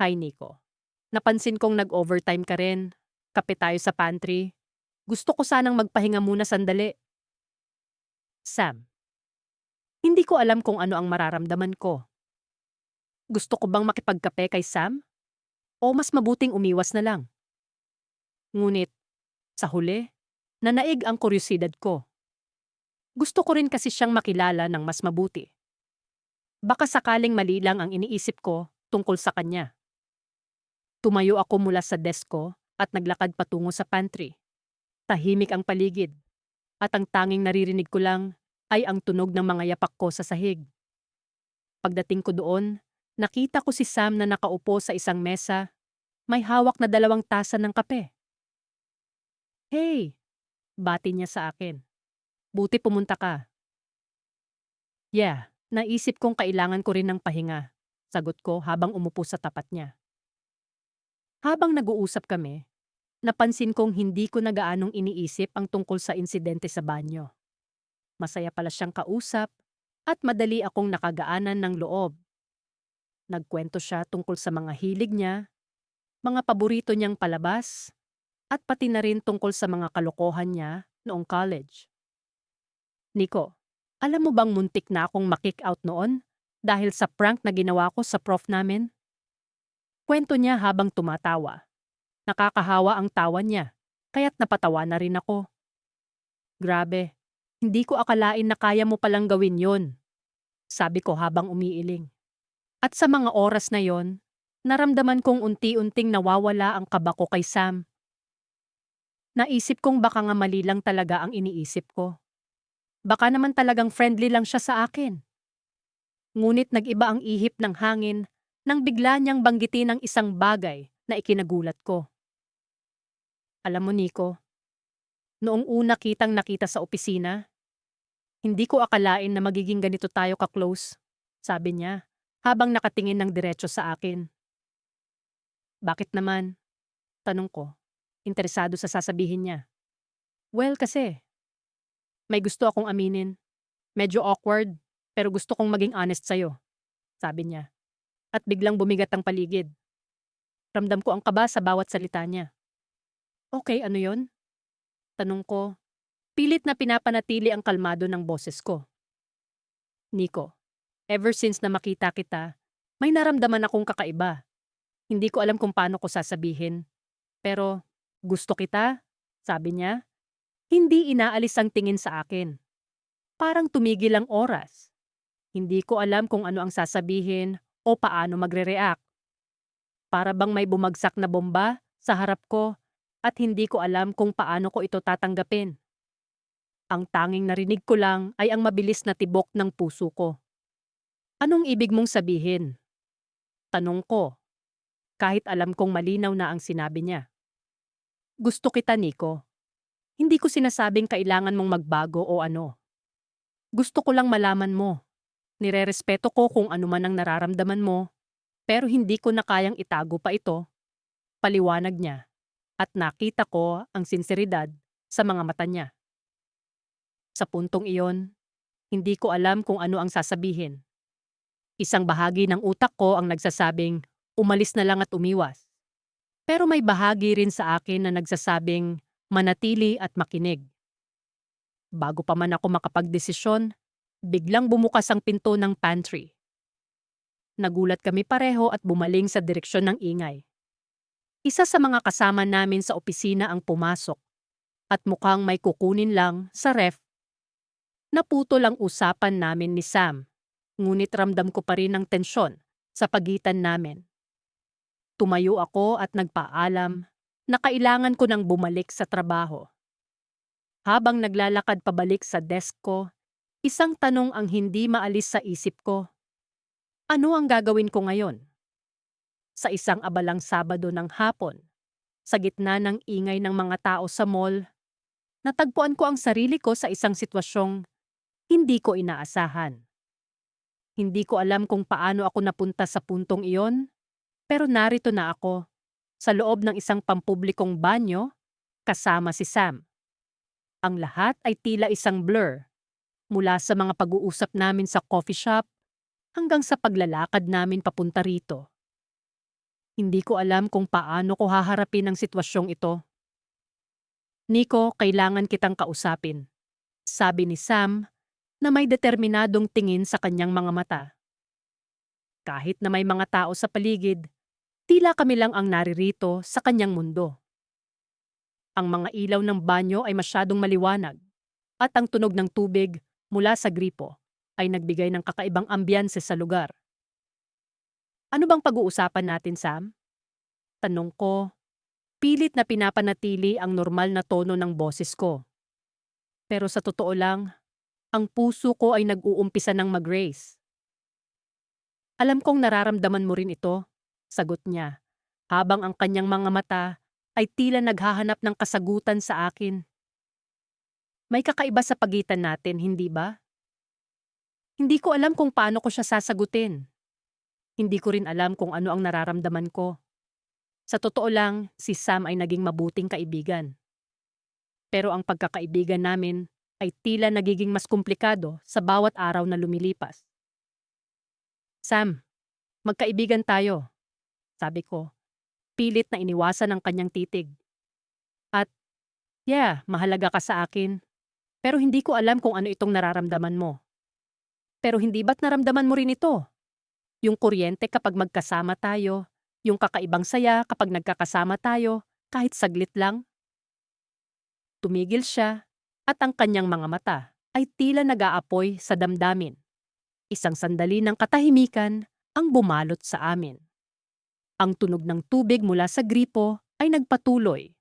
Hi Nico. Napansin kong nag-overtime ka rin. Kape tayo sa pantry. Gusto ko sanang magpahinga muna sandali. Sam. Hindi ko alam kung ano ang mararamdaman ko. Gusto ko bang makipagkape kay Sam? O mas mabuting umiwas na lang? Ngunit, sa huli, nanaig ang kuryosidad ko. Gusto ko rin kasi siyang makilala ng mas mabuti. Baka sakaling mali lang ang iniisip ko tungkol sa kanya. Tumayo ako mula sa desk ko at naglakad patungo sa pantry. Tahimik ang paligid, at ang tanging naririnig ko lang ay ang tunog ng mga yapak ko sa sahig. Pagdating ko doon, nakita ko si Sam na nakaupo sa isang mesa, may hawak na 2 tasa ng kape. Hey! Bati niya sa akin. Buti pumunta ka. Yeah, naisip kong kailangan ko rin ng pahinga, sagot ko habang umupo sa tapat niya. Habang nag-uusap kami, napansin kong hindi ko na gaanong iniisip ang tungkol sa insidente sa banyo. Masaya pala siyang kausap at madali akong nakagaanan ng loob. Nagkwento siya tungkol sa mga hilig niya, mga paborito niyang palabas, at pati na rin tungkol sa mga kalokohan niya noong college. Nico, alam mo bang muntik na akong makick out noon dahil sa prank na ginawa ko sa prof namin? Kwento niya habang tumatawa. Nakakahawa ang tawa niya, kaya't napatawa na rin ako. Grabe, hindi ko akalain na kaya mo palang gawin yon, sabi ko habang umiiling. At sa mga oras na yon, naramdaman kong unti-unting nawawala ang kaba ko kay Sam. Naisip kong baka nga mali lang talaga ang iniisip ko. Baka naman talagang friendly lang siya sa akin. Ngunit nag-iba ang ihip ng hangin nang bigla niyang banggitin ang isang bagay na ikinagulat ko. Alam mo Nico, noong una kitang nakita sa opisina, hindi ko akalain na magiging ganito tayo ka-close, sabi niya habang nakatingin ng diretso sa akin. Bakit naman? Tanong ko, interesado sa sasabihin niya. Well kasi, may gusto akong aminin. Medyo awkward, pero gusto kong maging honest sa'yo, sabi niya. At biglang bumigat ang paligid. Ramdam ko ang kaba sa bawat salita niya. Okay, ano yon? Tanong ko, pilit na pinapanatili ang kalmado ng boses ko. Nico, ever since na makita kita, may naramdaman akong kakaiba. Hindi ko alam kung paano ko sasabihin. Pero, gusto kita, sabi niya. Hindi inaalis ang tingin sa akin. Parang tumigil ang oras. Hindi ko alam kung ano ang sasabihin o paano magre-react. Para bang may bumagsak na bomba sa harap ko at hindi ko alam kung paano ko ito tatanggapin. Ang tanging narinig ko lang ay ang mabilis na tibok ng puso ko. Anong ibig mong sabihin? Tanong ko, kahit alam kong malinaw na ang sinabi niya. Gusto kita, Nico. Hindi ko sinasabing kailangan mong magbago o ano. Gusto ko lang malaman mo. Nirerespeto ko kung ano man ang nararamdaman mo, pero hindi ko na kayang itago pa ito. paliwanag niya at nakita ko ang sinseridad sa mga mata niya. Sa puntong iyon, hindi ko alam kung ano ang sasabihin. Isang bahagi ng utak ko ang nagsasabing umalis na lang at umiwas. Pero may bahagi rin sa akin na nagsasabing manatili at makinig. Bago pa man ako makapagdesisyon, biglang bumukas ang pinto ng pantry. Nagulat kami pareho at bumaling sa direksyon ng ingay. Isa sa mga kasama namin sa opisina ang pumasok at mukhang may kukunin lang sa ref. Naputol ang usapan namin ni Sam, ngunit ramdam ko pa rin ang tensyon sa pagitan namin. Tumayo ako at nagpaalam na kailangan ko nang bumalik sa trabaho. Habang naglalakad pabalik sa desk ko, isang tanong ang hindi maalis sa isip ko. Ano ang gagawin ko ngayon? Sa isang abalang Sabado ng hapon, sa gitna ng ingay ng mga tao sa mall, natagpuan ko ang sarili ko sa isang sitwasyong hindi ko inaasahan. Hindi ko alam kung paano ako napunta sa puntong iyon, pero narito na ako, sa loob ng isang pampublikong banyo, kasama si Sam. Ang lahat ay tila isang blur, mula sa mga pag-uusap namin sa coffee shop hanggang sa paglalakad namin papunta rito. Hindi ko alam kung paano ko haharapin ang sitwasyong ito. Nico, kailangan kitang kausapin, sabi ni Sam na may determinadong tingin sa kanyang mga mata. Kahit na may mga tao sa paligid, tila kami lang ang naririto sa kanyang mundo. Ang mga ilaw ng banyo ay masyadong maliwanag at ang tunog ng tubig mula sa gripo ay nagbigay ng kakaibang ambiyanse sa lugar. Ano bang pag-uusapan natin, Sam? Tanong ko, pilit na pinapanatili ang normal na tono ng boses ko. Pero sa totoo lang, ang puso ko ay nag-uumpisa ng mag-race. Alam kong nararamdaman mo rin ito, sagot niya, habang ang kanyang mga mata ay tila naghahanap ng kasagutan sa akin. May kakaiba sa pagitan natin, hindi ba? Hindi ko alam kung paano ko siya sasagutin. Hindi ko rin alam kung ano ang nararamdaman ko. Sa totoo lang, si Sam ay naging mabuting kaibigan. Pero ang pagkakaibigan namin ay tila nagiging mas komplikado sa bawat araw na lumilipas. Sam, magkaibigan tayo, sabi ko, pilit na iniwasan ang kanyang titig. At, yeah, mahalaga ka sa akin, pero hindi ko alam kung ano itong nararamdaman mo. Pero hindi ba't naramdaman mo rin ito? Yung kuryente kapag magkasama tayo, yung kakaibang saya kapag nagkakasama tayo, kahit saglit lang. Tumigil siya. At ang kanyang mga mata ay tila nag-aapoy sa damdamin. Isang sandali ng katahimikan ang bumalot sa amin. Ang tunog ng tubig mula sa gripo ay nagpatuloy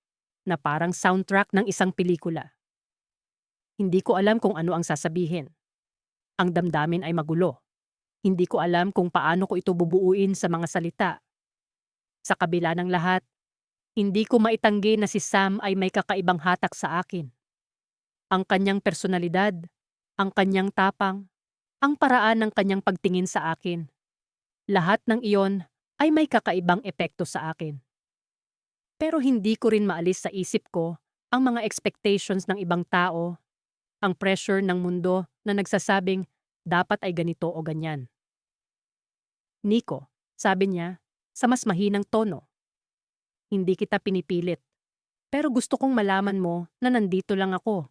na parang soundtrack ng isang pelikula. Hindi ko alam kung ano ang sasabihin. Ang damdamin ay magulo. Hindi ko alam kung paano ko ito bubuuin sa mga salita. Sa kabila ng lahat, hindi ko maitanggi na si Sam ay may kakaibang hatak sa akin. Ang kanyang personalidad, ang kanyang tapang, ang paraan ng kanyang pagtingin sa akin. Lahat ng iyon ay may kakaibang epekto sa akin. Pero hindi ko rin maalis sa isip ko ang mga expectations ng ibang tao, ang pressure ng mundo na nagsasabing dapat ay ganito o ganyan. Nico, sabi niya, sa mas mahinang tono. Hindi kita pinipilit, pero gusto kong malaman mo na nandito lang ako.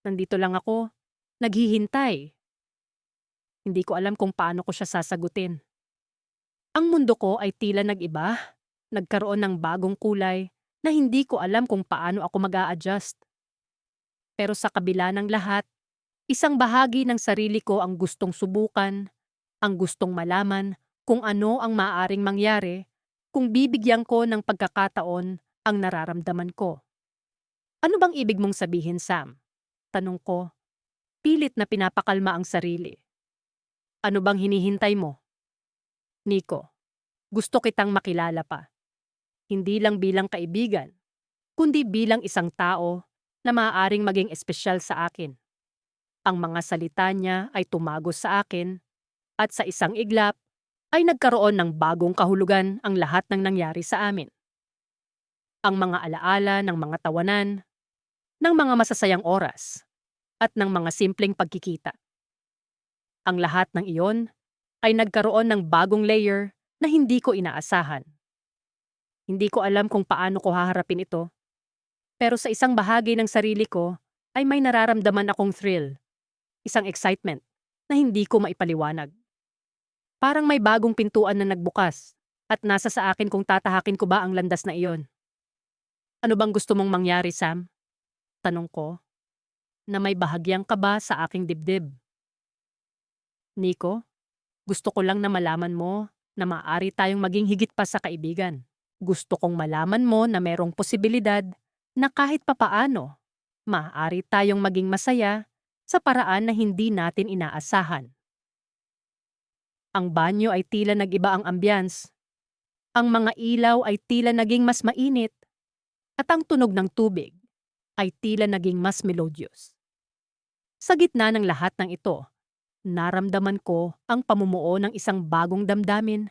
Nandito lang ako, naghihintay. Hindi ko alam kung paano ko siya sasagutin. Ang mundo ko ay tila nag-iba, nagkaroon ng bagong kulay na hindi ko alam kung paano ako mag-a-adjust. Pero sa kabila ng lahat, isang bahagi ng sarili ko ang gustong subukan, ang gustong malaman kung ano ang maaaring mangyari kung bibigyan ko ng pagkakataon ang nararamdaman ko. Ano bang ibig mong sabihin, Sam? Tanong ko, pilit na pinapakalma ang sarili. Ano bang hinihintay mo? Nico, gusto kitang makilala pa. Hindi lang bilang kaibigan, kundi bilang isang tao na maaaring maging espesyal sa akin. Ang mga salita niya ay tumagos sa akin at sa isang iglap ay nagkaroon ng bagong kahulugan ang lahat ng nangyari sa amin. Ang mga alaala ng mga tawanan, ng mga masasayang oras, at ng mga simpleng pagkikita. Ang lahat ng iyon ay nagkaroon ng bagong layer na hindi ko inaasahan. Hindi ko alam kung paano ko haharapin ito, pero sa isang bahagi ng sarili ko ay may nararamdaman akong thrill, isang excitement na hindi ko maipaliwanag. Parang may bagong pintuan na nagbukas at nasa sa akin kung tatahakin ko ba ang landas na iyon. Ano bang gusto mong mangyari, Sam? Tanong ko, na may bahagyang kaba sa aking dibdib. Nico, gusto ko lang na malaman mo na maaari tayong maging higit pa sa kaibigan. Gusto kong malaman mo na merong posibilidad na kahit papaano, maaari tayong maging masaya sa paraan na hindi natin inaasahan. Ang banyo ay tila nag-iba ang ambience. Ang mga ilaw ay tila naging mas mainit. At ang tunog ng tubig ay tila naging mas melodious. Sa gitna ng lahat ng ito, naramdaman ko ang pamumuo ng isang bagong damdamin,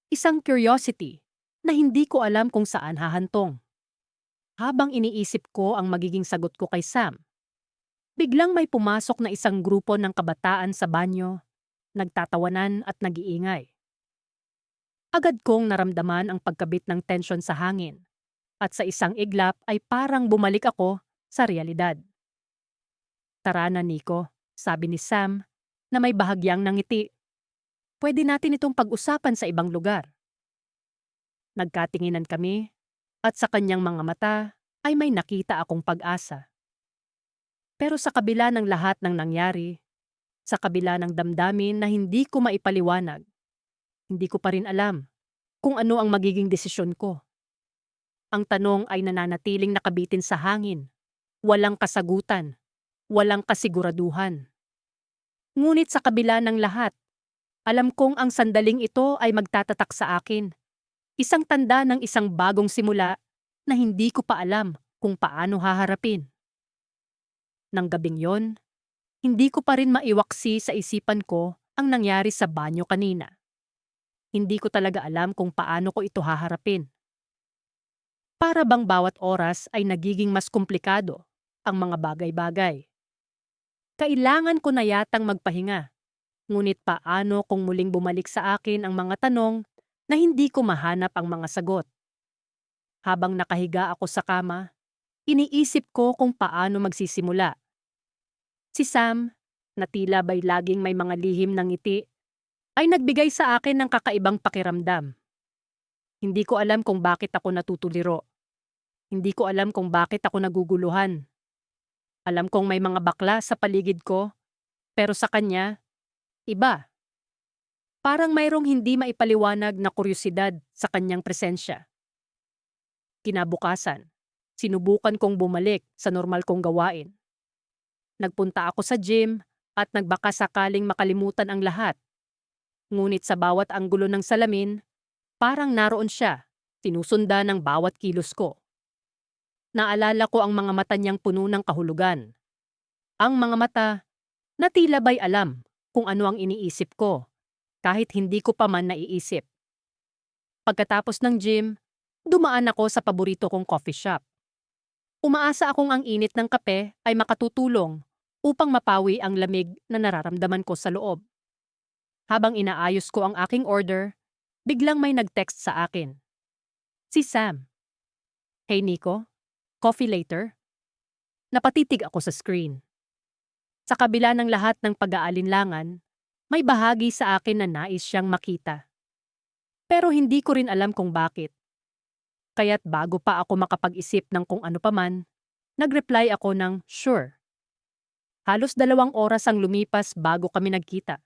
isang curiosity na hindi ko alam kung saan hahantong. Habang iniisip ko ang magiging sagot ko kay Sam, biglang may pumasok na isang grupo ng kabataan sa banyo, nagtatawanan at nag-iingay. Agad kong naramdaman ang pagkabit ng tensyon sa hangin, at sa isang iglap ay parang bumalik ako sa realidad. Tara na, Nico, sabi ni Sam na may bahagyang nangiti. Pwede natin itong pag-usapan sa ibang lugar. Nagkatinginan kami at sa kanyang mga mata ay may nakita akong pag-asa. Pero sa kabila ng lahat ng nangyari, sa kabila ng damdamin na hindi ko maipaliwanag, hindi ko pa rin alam kung ano ang magiging desisyon ko. Ang tanong ay nananatiling nakabitin sa hangin, walang kasagutan, walang kasiguraduhan. Ngunit sa kabila ng lahat, alam kong ang sandaling ito ay magtatatak sa akin. Isang tanda ng isang bagong simula na hindi ko pa alam kung paano haharapin. Nang gabing yon, hindi ko pa rin maiwaksi sa isipan ko ang nangyari sa banyo kanina. Hindi ko talaga alam kung paano ko ito haharapin. Para bang bawat oras ay nagiging mas komplikado ang mga bagay-bagay. Kailangan ko na yatang magpahinga. Ngunit paano kung muling bumalik sa akin ang mga tanong na hindi ko mahanap ang mga sagot? Habang nakahiga ako sa kama, iniisip ko kung paano magsisimula. Si Sam, na tila ba'y laging may mga lihim ng ngiti, ay nagbigay sa akin ng kakaibang pakiramdam. Hindi ko alam kung bakit ako natutuliro. Hindi ko alam kung bakit ako naguguluhan. Alam kong may mga bakla sa paligid ko, pero sa kanya, iba. Parang mayroong hindi maipaliwanag na kuryosidad sa kanyang presensya. Kinabukasan, sinubukan kong bumalik sa normal kong gawain. Nagpunta ako sa gym at nagbaka sakaling makalimutan ang lahat. Ngunit sa bawat anggulo ng salamin, parang naroon siya, sinusundan ng bawat kilos ko. Naalala ko ang mga mata niyang puno ng kahulugan. Ang mga mata na tila ba'y alam kung ano ang iniisip ko, kahit hindi ko pa man naiisip. Pagkatapos ng gym, dumaan ako sa paborito kong coffee shop. Umaasa akong ang init ng kape ay makatutulong upang mapawi ang lamig na nararamdaman ko sa loob. Habang inaayos ko ang aking order, biglang may nag-text sa akin. Si Sam. Hey Nico, coffee later? Napatitig ako sa screen. Sa kabila ng lahat ng pag-aalinlangan, may bahagi sa akin na nais siyang makita. Pero hindi ko rin alam kung bakit. Kaya't bago pa ako makapag-isip ng kung ano paman, nag-reply ako ng sure. Halos 2 oras ang lumipas bago kami nagkita.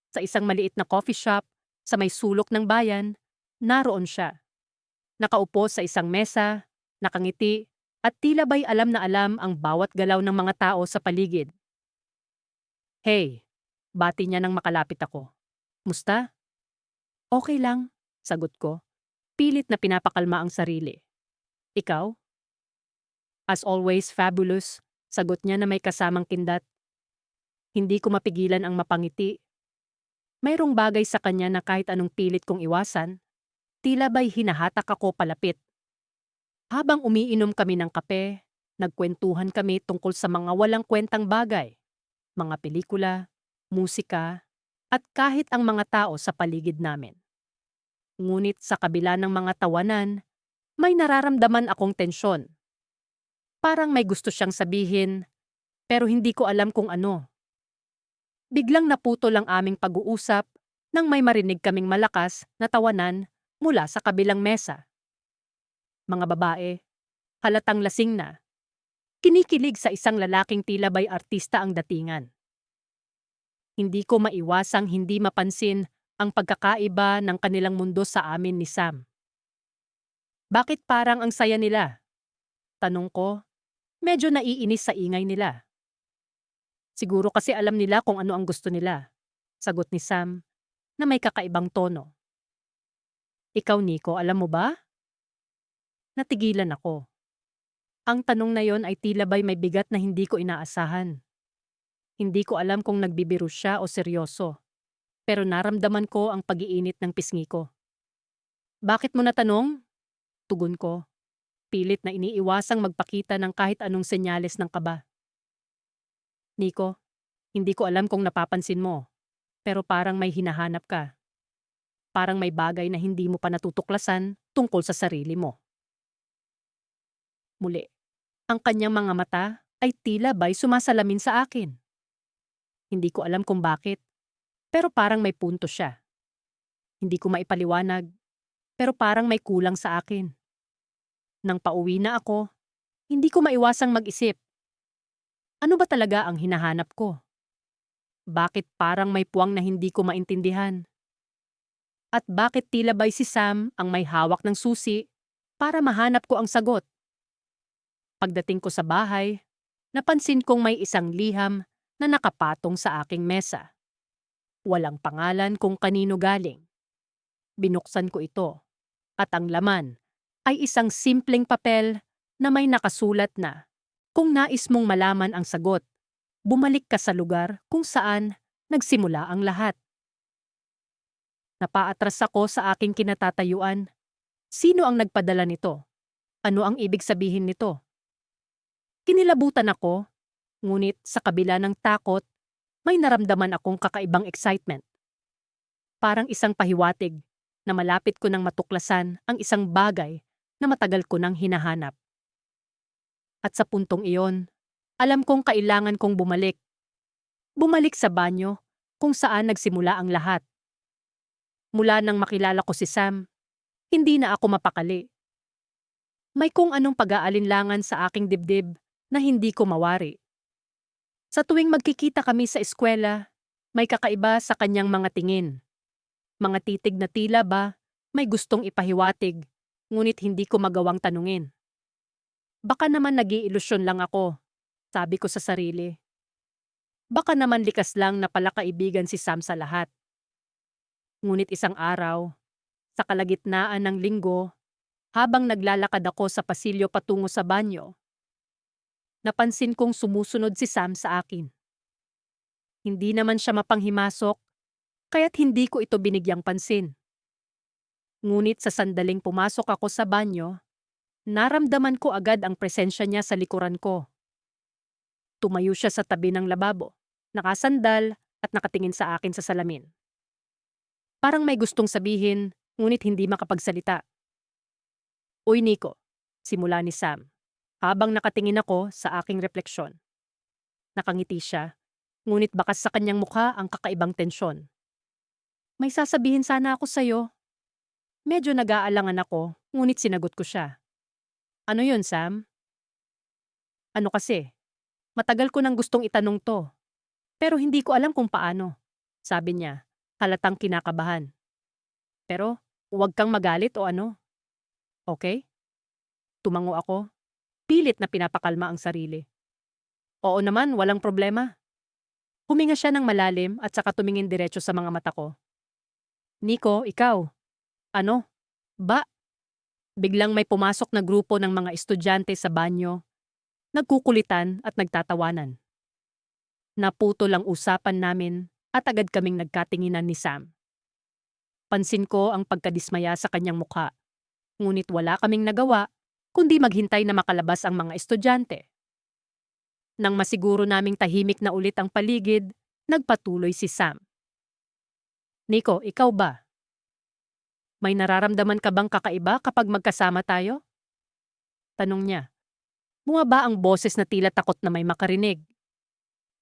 Sa isang maliit na coffee shop, sa may sulok ng bayan, naroon siya. Nakaupo sa isang mesa, nakangiti, at tila ba'y alam na alam ang bawat galaw ng mga tao sa paligid. Hey, bati niya nang makalapit ako. Musta? Okay lang, sagot ko. Pilit na pinapakalma ang sarili. Ikaw? As always, fabulous, sagot niya na may kasamang kindat. Hindi ko mapigilan ang mapangiti. Mayroong bagay sa kanya na kahit anong pilit kong iwasan, tila ba'y hinahatak ako palapit. Habang umiinom kami ng kape, nagkwentuhan kami tungkol sa mga walang kwentang bagay, mga pelikula, musika, at kahit ang mga tao sa paligid namin. Ngunit sa kabila ng mga tawanan, may nararamdaman akong tensyon. Parang may gusto siyang sabihin, pero hindi ko alam kung ano. Biglang naputol ang aming pag-uusap nang may marinig kaming malakas na tawanan mula sa kabilang mesa. Mga babae, halatang lasing na, kinikilig sa isang lalaking tila ba'y artista ang datingan. Hindi ko maiwasang hindi mapansin ang pagkakaiba ng kanilang mundo sa amin ni Sam. Bakit parang ang saya nila? Tanong ko, medyo naiinis sa ingay nila. Siguro kasi alam nila kung ano ang gusto nila. Sagot ni Sam na may kakaibang tono. Ikaw, Nico, alam mo ba? Natigilan ako. Ang tanong na yon ay tila ba'y may bigat na hindi ko inaasahan. Hindi ko alam kung nagbibiro siya o seryoso. Pero naramdaman ko ang pag-iinit ng pisngi ko. Bakit mo natanong? Tugon ko. Pilit na iniiwasang magpakita ng kahit anong senyales ng kaba. Nico, hindi ko alam kung napapansin mo, pero parang may hinahanap ka. Parang may bagay na hindi mo pa natutuklasan tungkol sa sarili mo. Muli, ang kanyang mga mata ay tila ba'y sumasalamin sa akin. Hindi ko alam kung bakit, pero parang may punto siya. Hindi ko maipaliwanag, pero parang may kulang sa akin. Nang pauwi na ako, hindi ko maiwasang mag-isip. Ano ba talaga ang hinahanap ko? Bakit parang may puwang na hindi ko maintindihan? At bakit tila ba'y si Sam ang may hawak ng susi para mahanap ko ang sagot? Pagdating ko sa bahay, napansin kong may isang liham na nakapatong sa aking mesa. Walang pangalan kung kanino galing. Binuksan ko ito at ang laman ay isang simpleng papel na may nakasulat na, kung nais mong malaman ang sagot, bumalik ka sa lugar kung saan nagsimula ang lahat. Napaatras ako sa aking kinatatayuan. Sino ang nagpadala nito? Ano ang ibig sabihin nito? Kinilabutan ako, ngunit sa kabila ng takot, may naramdaman akong kakaibang excitement. Parang isang pahiwatig na malapit ko nang matuklasan ang isang bagay na matagal ko nang hinahanap. At sa puntong iyon, alam kong kailangan kong bumalik. Bumalik sa banyo kung saan nagsimula ang lahat. Mula nang makilala ko si Sam, hindi na ako mapakali. May kung anong pag-aalinlangan sa aking dibdib na hindi ko mawari. Sa tuwing magkikita kami sa eskwela, may kakaiba sa kanyang mga tingin. Mga titig na tila ba may gustong ipahiwatig, ngunit hindi ko magawang tanungin. Baka naman nag-iilusyon lang ako, sabi ko sa sarili. Baka naman likas lang na pala kaibigan si Sam sa lahat. Ngunit isang araw, sa kalagitnaan ng linggo, habang naglalakad ako sa pasilyo patungo sa banyo, napansin kong sumusunod si Sam sa akin. Hindi naman siya mapanghimasok, kaya't hindi ko ito binigyang pansin. Ngunit sa sandaling pumasok ako sa banyo, naramdaman ko agad ang presensya niya sa likuran ko. Tumayo siya sa tabi ng lababo, nakasandal at nakatingin sa akin sa salamin. Parang may gustong sabihin, ngunit hindi makapagsalita. Uy, Nico, simula ni Sam, habang nakatingin ako sa aking refleksyon. Nakangiti siya, ngunit bakas sa kanyang mukha ang kakaibang tensyon. May sasabihin sana ako sa'yo. Medyo nag-aalangan ako, ngunit sinagot ko siya. Ano yun, Sam? Ano kasi? Matagal ko nang gustong itanong to, pero hindi ko alam kung paano, sabi niya, halatang kinakabahan. Pero, huwag kang magalit o ano. Okay? Tumango ako, pilit na pinapakalma ang sarili. Oo naman, walang problema. Huminga siya ng malalim at saka tumingin diretso sa mga mata ko. Nico, ikaw. Ano? Ba? Biglang may pumasok na grupo ng mga estudyante sa banyo. Nagkukulitan at nagtatawanan. Naputol ang usapan namin at agad kaming nagkatinginan ni Sam. Pansin ko ang pagkadismaya sa kanyang mukha. Ngunit wala kaming nagawa kundi maghintay na makalabas ang mga estudyante. Nang masiguro naming tahimik na ulit ang paligid, nagpatuloy si Sam. Nico, ikaw ba? May nararamdaman ka bang kakaiba kapag magkasama tayo? Tanong niya. Bumaba ang boses na tila takot na may makarinig.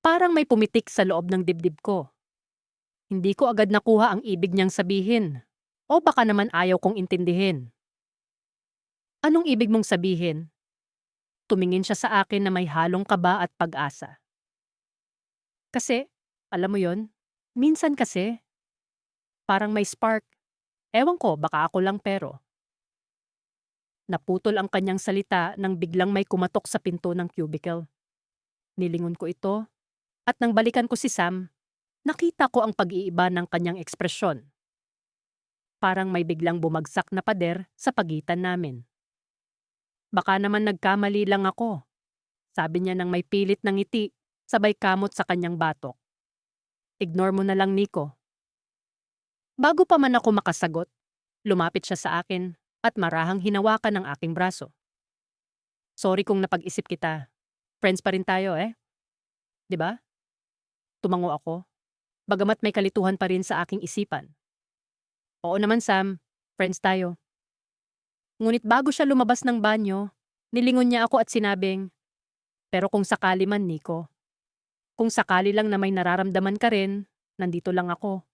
Parang may pumitik sa loob ng dibdib ko. Hindi ko agad nakuha ang ibig niyang sabihin. O baka naman ayaw kong intindihin. Anong ibig mong sabihin? Tumingin siya sa akin na may halong kaba at pag-asa. Kasi, alam mo yon, minsan kasi, parang may spark. Ewan ko, baka ako lang pero. Naputol ang kanyang salita nang biglang may kumatok sa pinto ng cubicle. Nilingon ko ito, at nang balikan ko si Sam, nakita ko ang pag-iiba ng kanyang ekspresyon. Parang may biglang bumagsak na pader sa pagitan namin. Baka naman nagkamali lang ako, sabi niya nang may pilit ng ngiti, sabay kamot sa kanyang batok. Ignore mo na lang, Nico. Bago pa man ako makasagot, lumapit siya sa akin at marahang hinawakan ang aking braso. Sorry kung napag-isip kita. Friends pa rin tayo eh. 'Di ba? Tumango ako, bagamat may kalituhan pa rin sa aking isipan. Oo naman Sam, friends tayo. Ngunit bago siya lumabas ng banyo, nilingon niya ako at sinabing, pero kung sakali man Nico, kung sakali lang na may nararamdaman ka rin, nandito lang ako.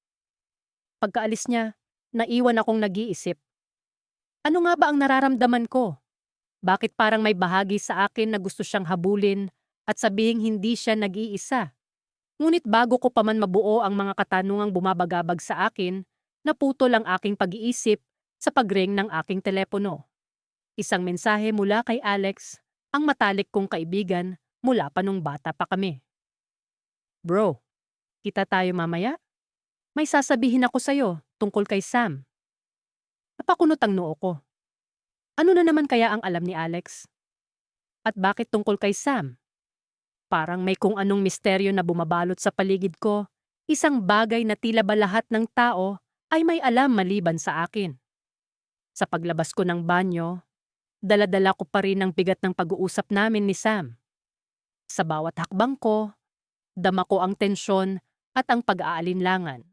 Pagkaalis niya, naiwan akong nag-iisip. Ano nga ba ang nararamdaman ko? Bakit parang may bahagi sa akin na gusto siyang habulin at sabihing hindi siya nag-iisa? Ngunit bago ko pa man mabuo ang mga katanungang bumabagabag sa akin, naputol ang aking pag-iisip sa pag-ring ng aking telepono. Isang mensahe mula kay Alex, ang matalik kong kaibigan mula pa nung bata pa kami. Bro, kita tayo mamaya? May sasabihin ako sa'yo tungkol kay Sam. Napakunot ang noo ko. Ano na naman kaya ang alam ni Alex? At bakit tungkol kay Sam? Parang may kung anong misteryo na bumabalot sa paligid ko, isang bagay na tila ba lahat ng tao ay may alam maliban sa akin. Sa paglabas ko ng banyo, dala-dala ko pa rin ang bigat ng pag-uusap namin ni Sam. Sa bawat hakbang ko, dama ko ang tensyon at ang pag-aalinlangan.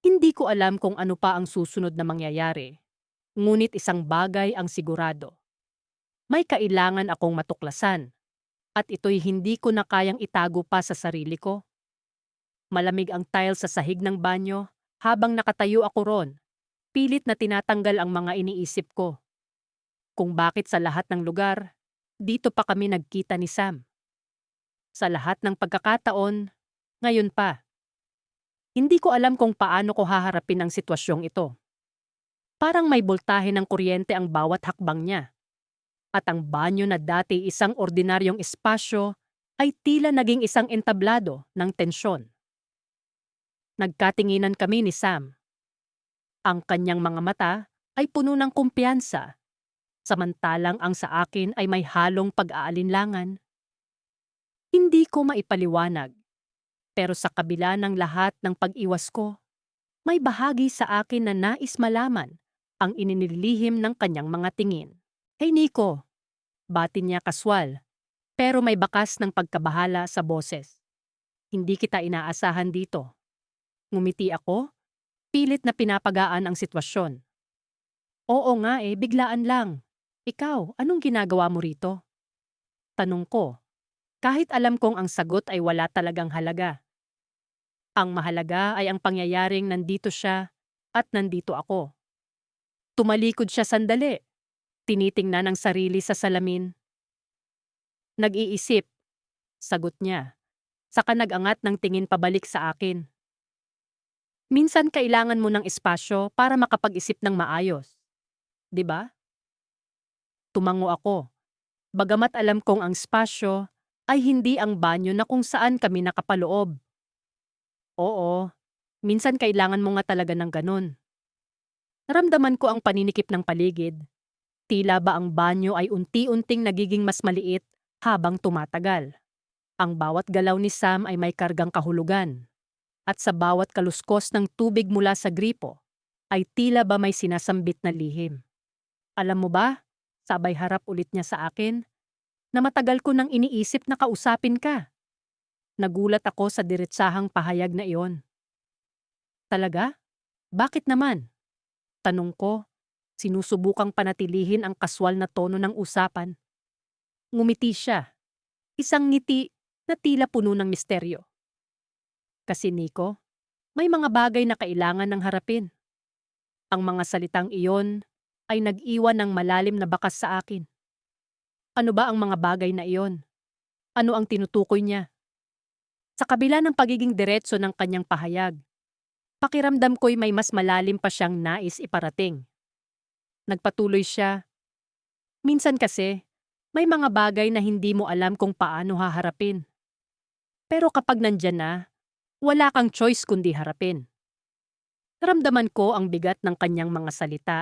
Hindi ko alam kung ano pa ang susunod na mangyayari, ngunit isang bagay ang sigurado. May kailangan akong matuklasan, at ito'y hindi ko na kayang itago pa sa sarili ko. Malamig ang tile sa sahig ng banyo habang nakatayo ako ron, pilit na tinatanggal ang mga iniisip ko. Kung bakit sa lahat ng lugar, dito pa kami nagkita ni Sam. Sa lahat ng pagkakataon, ngayon pa. Hindi ko alam kung paano ko haharapin ang sitwasyong ito. Parang may boltahe ng kuryente ang bawat hakbang niya. At ang banyo na dati isang ordinaryong espasyo ay tila naging isang entablado ng tensyon. Nagkatinginan kami ni Sam. Ang kanyang mga mata ay puno ng kumpiyansa, samantalang ang sa akin ay may halong pag-aalinlangan. Hindi ko maipaliwanag, pero sa kabila ng lahat ng pag-iwas ko, may bahagi sa akin na nais malaman ang ininilihim ng kanyang mga tingin. Hey Nico, bati niya kaswal, pero may bakas ng pagkabahala sa boses. Hindi kita inaasahan dito. Ngumiti ako, pilit na pinapagaan ang sitwasyon. Oo nga biglaan lang. Ikaw, anong ginagawa mo rito? Tanong ko, kahit alam kong ang sagot ay wala talagang halaga. Ang mahalaga ay ang pangyayaring nandito siya at nandito ako. Tumalikod siya sandali. Tinitingnan ang sarili sa salamin. Nag-iisip, sagot niya. Saka nag-angat ng tingin pabalik sa akin. Minsan kailangan mo ng espasyo para makapag-isip ng maayos. 'Di ba? Tumango ako. Bagamat alam kong ang espasyo ay hindi ang banyo na kung saan kami nakapaloob. Oo, minsan kailangan mo nga talaga ng ganun. Naramdaman ko ang paninikip ng paligid. Tila ba ang banyo ay unti-unting nagiging mas maliit habang tumatagal. Ang bawat galaw ni Sam ay may kargang kahulugan. At sa bawat kaluskos ng tubig mula sa gripo, ay tila ba may sinasambit na lihim. Alam mo ba, Sabay harap ulit niya sa akin na matagal ko nang iniisip na kausapin ka. Nagulat ako sa diretsahang pahayag na iyon. Talaga? Bakit naman? Tanong ko, sinusubukang panatilihin ang kaswal na tono ng usapan. Ngumiti siya, isang ngiti na tila puno ng misteryo. Kasi Nico, may mga bagay na kailangan ng harapin. Ang mga salitang iyon ay nag-iwan ng malalim na bakas sa akin. Ano ba ang mga bagay na iyon? Ano ang tinutukoy niya? Sa kabila ng pagiging diretso ng kanyang pahayag, pakiramdam ko'y may mas malalim pa siyang nais iparating. Nagpatuloy siya. Minsan kasi, may mga bagay na hindi mo alam kung paano haharapin. Pero kapag nandyan na, wala kang choice kundi harapin. Naramdaman ko ang bigat ng kanyang mga salita.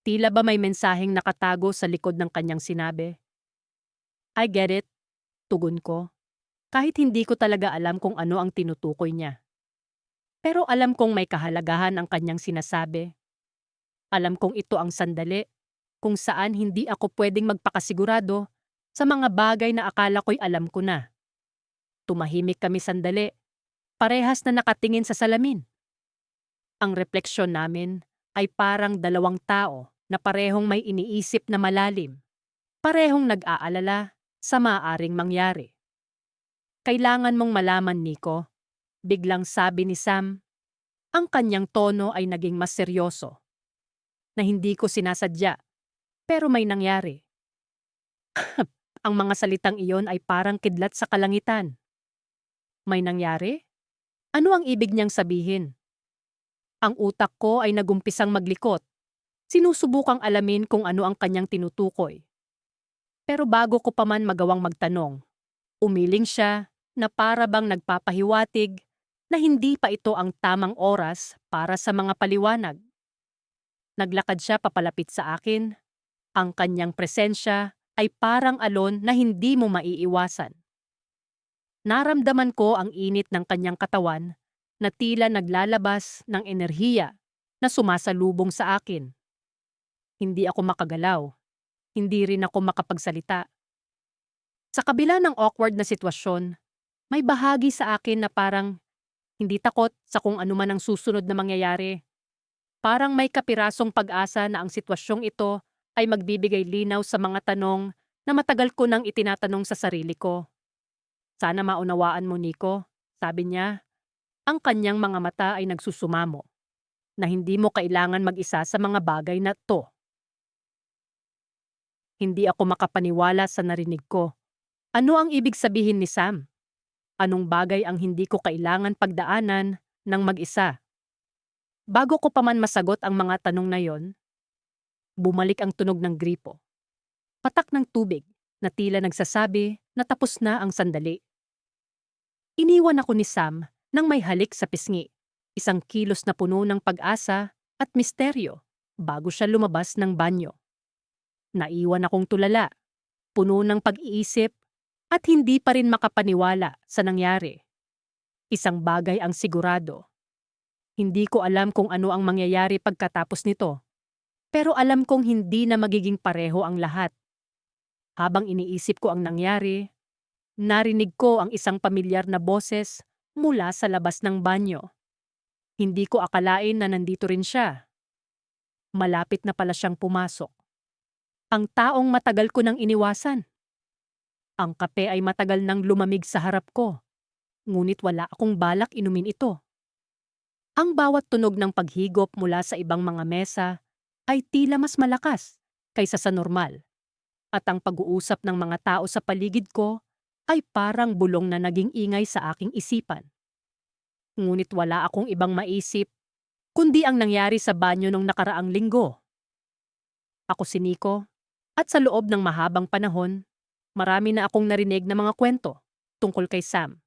Tila ba may mensaheng nakatago sa likod ng kanyang sinabi? I get it, tugon ko. Kahit hindi ko talaga alam kung ano ang tinutukoy niya. Pero alam kong may kahalagahan ang kanyang sinasabi. Alam kong ito ang sandali kung saan hindi ako pwedeng magpakasigurado sa mga bagay na akala ko'y alam ko na. Tumahimik kami sandali, parehas na nakatingin sa salamin. Ang refleksyon namin ay parang dalawang tao na parehong may iniisip na malalim, parehong nag-aalala sa maaaring mangyari. Kailangan mong malaman, Nico, biglang sabi ni Sam. Ang kanyang tono ay naging mas seryoso, na hindi ko sinasadya, pero may nangyari. Ang mga salitang iyon ay parang kidlat sa kalangitan. May nangyari? Ano ang ibig niyang sabihin? Ang utak ko ay nagumpisang maglikot. Sinusubukang alamin kung ano ang kanyang tinutukoy. Pero bago ko pa man magawang magtanong, umiling siya na para bang nagpapahiwatig na hindi pa ito ang tamang oras para sa mga paliwanag. Naglakad siya papalapit sa akin. Ang kanyang presensya ay parang alon na hindi mo maiiwasan. Naramdaman ko ang init ng kanyang katawan na tila naglalabas ng enerhiya na sumasalubong sa akin. Hindi ako makagalaw. Hindi rin ako makapagsalita. Sa kabila ng awkward na sitwasyon, may bahagi sa akin na parang hindi takot sa kung ano man ang susunod na mangyayari. Parang may kapirasong pag-asa na ang sitwasyong ito ay magbibigay linaw sa mga tanong na matagal ko nang itinatanong sa sarili ko. Sana maunawaan mo, Nico, sabi niya. Ang kanyang mga mata ay nagsusumamo, na hindi mo kailangan mag-isa sa mga bagay na to. Hindi ako makapaniwala sa narinig ko. Ano ang ibig sabihin ni Sam? Anong bagay ang hindi ko kailangan pagdaanan ng mag-isa? Bago ko pa man masagot ang mga tanong na yon, bumalik ang tunog ng gripo. Patak ng tubig na tila nagsasabi na tapos na ang sandali. Iniwan ako ni Sam nang may halik sa pisngi, isang kilos na puno ng pag-asa at misteryo bago siya lumabas ng banyo. Naiwan akong tulala, puno ng pag-iisip at hindi pa rin makapaniwala sa nangyari. Isang bagay ang sigurado. Hindi ko alam kung ano ang mangyayari pagkatapos nito, pero alam kong hindi na magiging pareho ang lahat. Habang iniisip ko ang nangyari, narinig ko ang isang pamilyar na boses mula sa labas ng banyo. Hindi ko akalain na nandito rin siya. Malapit na pala siyang pumasok. Ang taong matagal ko nang iniwasan. Ang kape ay matagal nang lumamig sa harap ko, ngunit wala akong balak inumin ito. Ang bawat tunog ng paghigop mula sa ibang mga mesa ay tila mas malakas kaysa sa normal, at ang pag-uusap ng mga tao sa paligid ko ay parang bulong na naging ingay sa aking isipan. Ngunit wala akong ibang maisip, kundi ang nangyari sa banyo nung nakaraang linggo. Ako si Nico, at sa loob ng mahabang panahon, marami na akong narinig na mga kwento tungkol kay Sam.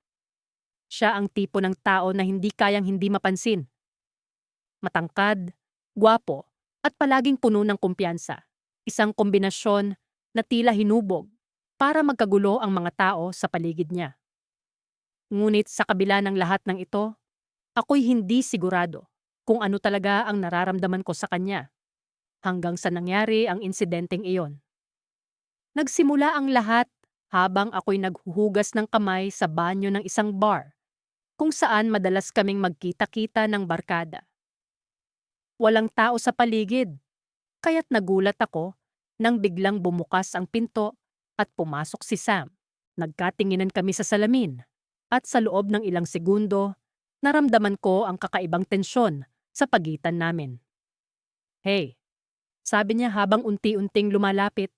Siya ang tipo ng tao na hindi kayang hindi mapansin. Matangkad, gwapo, at palaging puno ng kumpiyansa. Isang kombinasyon na tila hinubog para magkagulo ang mga tao sa paligid niya. Ngunit sa kabila ng lahat ng ito, ako'y hindi sigurado kung ano talaga ang nararamdaman ko sa kanya hanggang sa nangyari ang insidenteng iyon. Nagsimula ang lahat habang ako'y naghuhugas ng kamay sa banyo ng isang bar kung saan madalas kaming magkita-kita ng barkada. Walang tao sa paligid, kaya't nagulat ako nang biglang bumukas ang pinto at pumasok si Sam. Nagkatinginan kami sa salamin at sa loob ng ilang segundo, naramdaman ko ang kakaibang tensyon sa pagitan namin. "Hey," sabi niya habang unti-unting lumalapit.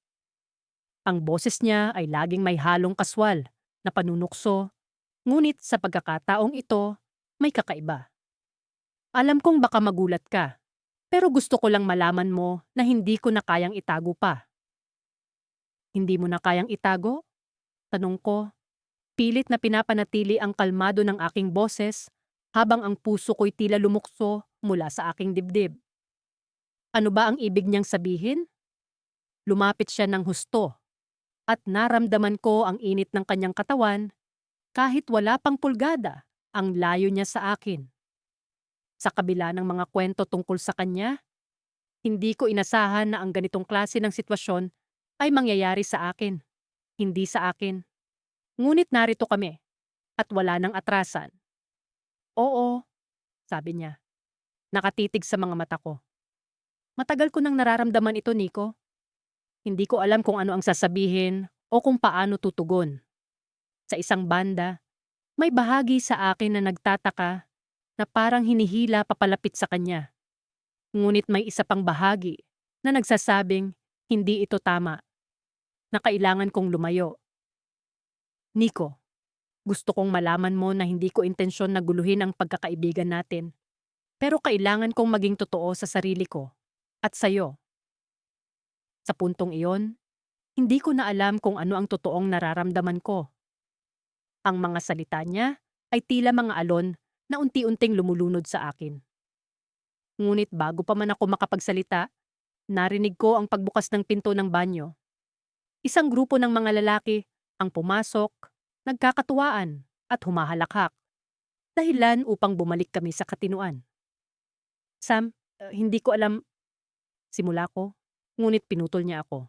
Ang boses niya ay laging may halong kaswal na panunukso, ngunit sa pagkakataong ito, may kakaiba. "Alam kong baka magulat ka, pero gusto ko lang malaman mo na hindi ko na kayang itago pa." "Hindi mo na kayang itago?" tanong ko, pilit na pinapanatili ang kalmado ng aking boses habang ang puso ko'y tila lumukso mula sa aking dibdib. Ano ba ang ibig niyang sabihin? Lumapit siya ng husto at naramdaman ko ang init ng kanyang katawan kahit wala pang pulgada ang layo niya sa akin. Sa kabila ng mga kwento tungkol sa kanya, hindi ko inasahan na ang ganitong klase ng sitwasyon ay mangyayari sa akin. Hindi sa akin. Ngunit narito kami at wala nang atrasan. "Oo," sabi niya, nakatitig sa mga mata ko. "Matagal ko nang nararamdaman ito, Nico. Hindi ko alam kung ano ang sasabihin o kung paano tutugon. Sa isang banda, may bahagi sa akin na nagtataka na parang hinihila papalapit sa kanya. Ngunit may isa pang bahagi na nagsasabing hindi ito tama, na kailangan kong lumayo. Nico, gusto kong malaman mo na hindi ko intensyon na guluhin ang pagkakaibigan natin, pero kailangan kong maging totoo sa sarili ko at sa'yo. Sa puntong iyon, hindi ko na alam kung ano ang totoong nararamdaman ko. Ang mga salita niya ay tila mga alon na unti-unting lumulunod sa akin. Ngunit bago pa man ako makapagsalita, narinig ko ang pagbukas ng pinto ng banyo. Isang grupo ng mga lalaki ang pumasok, nagkakatuwaan at humahalakhak, dahilan upang bumalik kami sa katinuan. "Sam, hindi ko alam," simula ko, ngunit pinutol niya ako.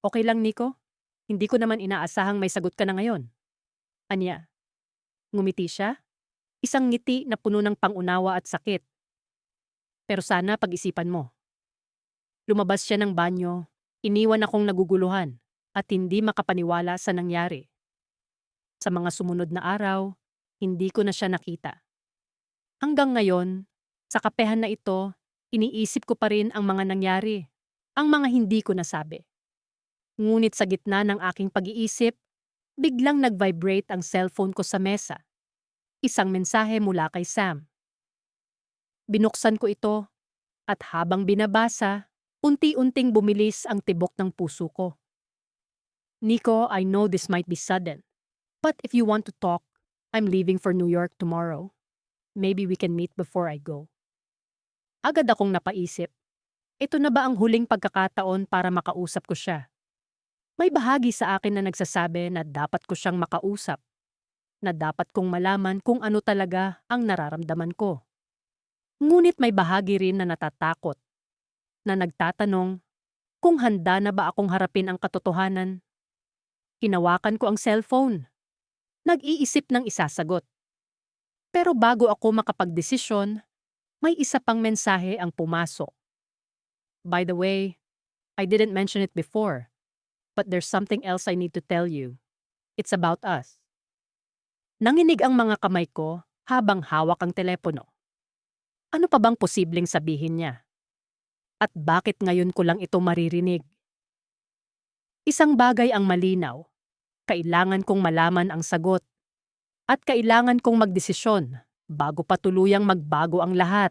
"Okay lang, Nico. Hindi ko naman inaasahang may sagot ka na ngayon." Anya. Ngumiti siya, isang ngiti na puno ng pangunawa at sakit. "Pero sana pag-isipan mo." Lumabas siya ng banyo, iniwan akong naguguluhan at hindi makapaniwala sa nangyari. Sa mga sumunod na araw, hindi ko na siya nakita. Hanggang ngayon, sa kapehan na ito, iniisip ko pa rin ang mga nangyari, ang mga hindi ko nasabi. Ngunit sa gitna ng aking pag-iisip, biglang nag-vibrate ang cellphone ko sa mesa. Isang mensahe mula kay Sam. Binuksan ko ito at habang binabasa, unti-unting bumilis ang tibok ng puso ko. "Nico, I know this might be sudden, but if you want to talk, I'm leaving for New York tomorrow. Maybe we can meet before I go." Agad akong napaisip, ito na ba ang huling pagkakataon para makausap ko siya? May bahagi sa akin na nagsasabi na dapat ko siyang makausap, na dapat kong malaman kung ano talaga ang nararamdaman ko. Ngunit may bahagi rin na natatakot, na nagtatanong kung handa na ba akong harapin ang katotohanan. Hinawakan ko ang cellphone. Nag-iisip ng isasagot. Pero bago ako makapagdesisyon, may isa pang mensahe ang pumasok. "By the way, I didn't mention it before, but there's something else I need to tell you. It's about us." Nanginig ang mga kamay ko habang hawak ang telepono. Ano pa bang posibleng sabihin niya? At bakit ngayon ko lang ito maririnig? Isang bagay ang malinaw. Kailangan kong malaman ang sagot. At kailangan kong magdesisyon bago pa tuluyang magbago ang lahat.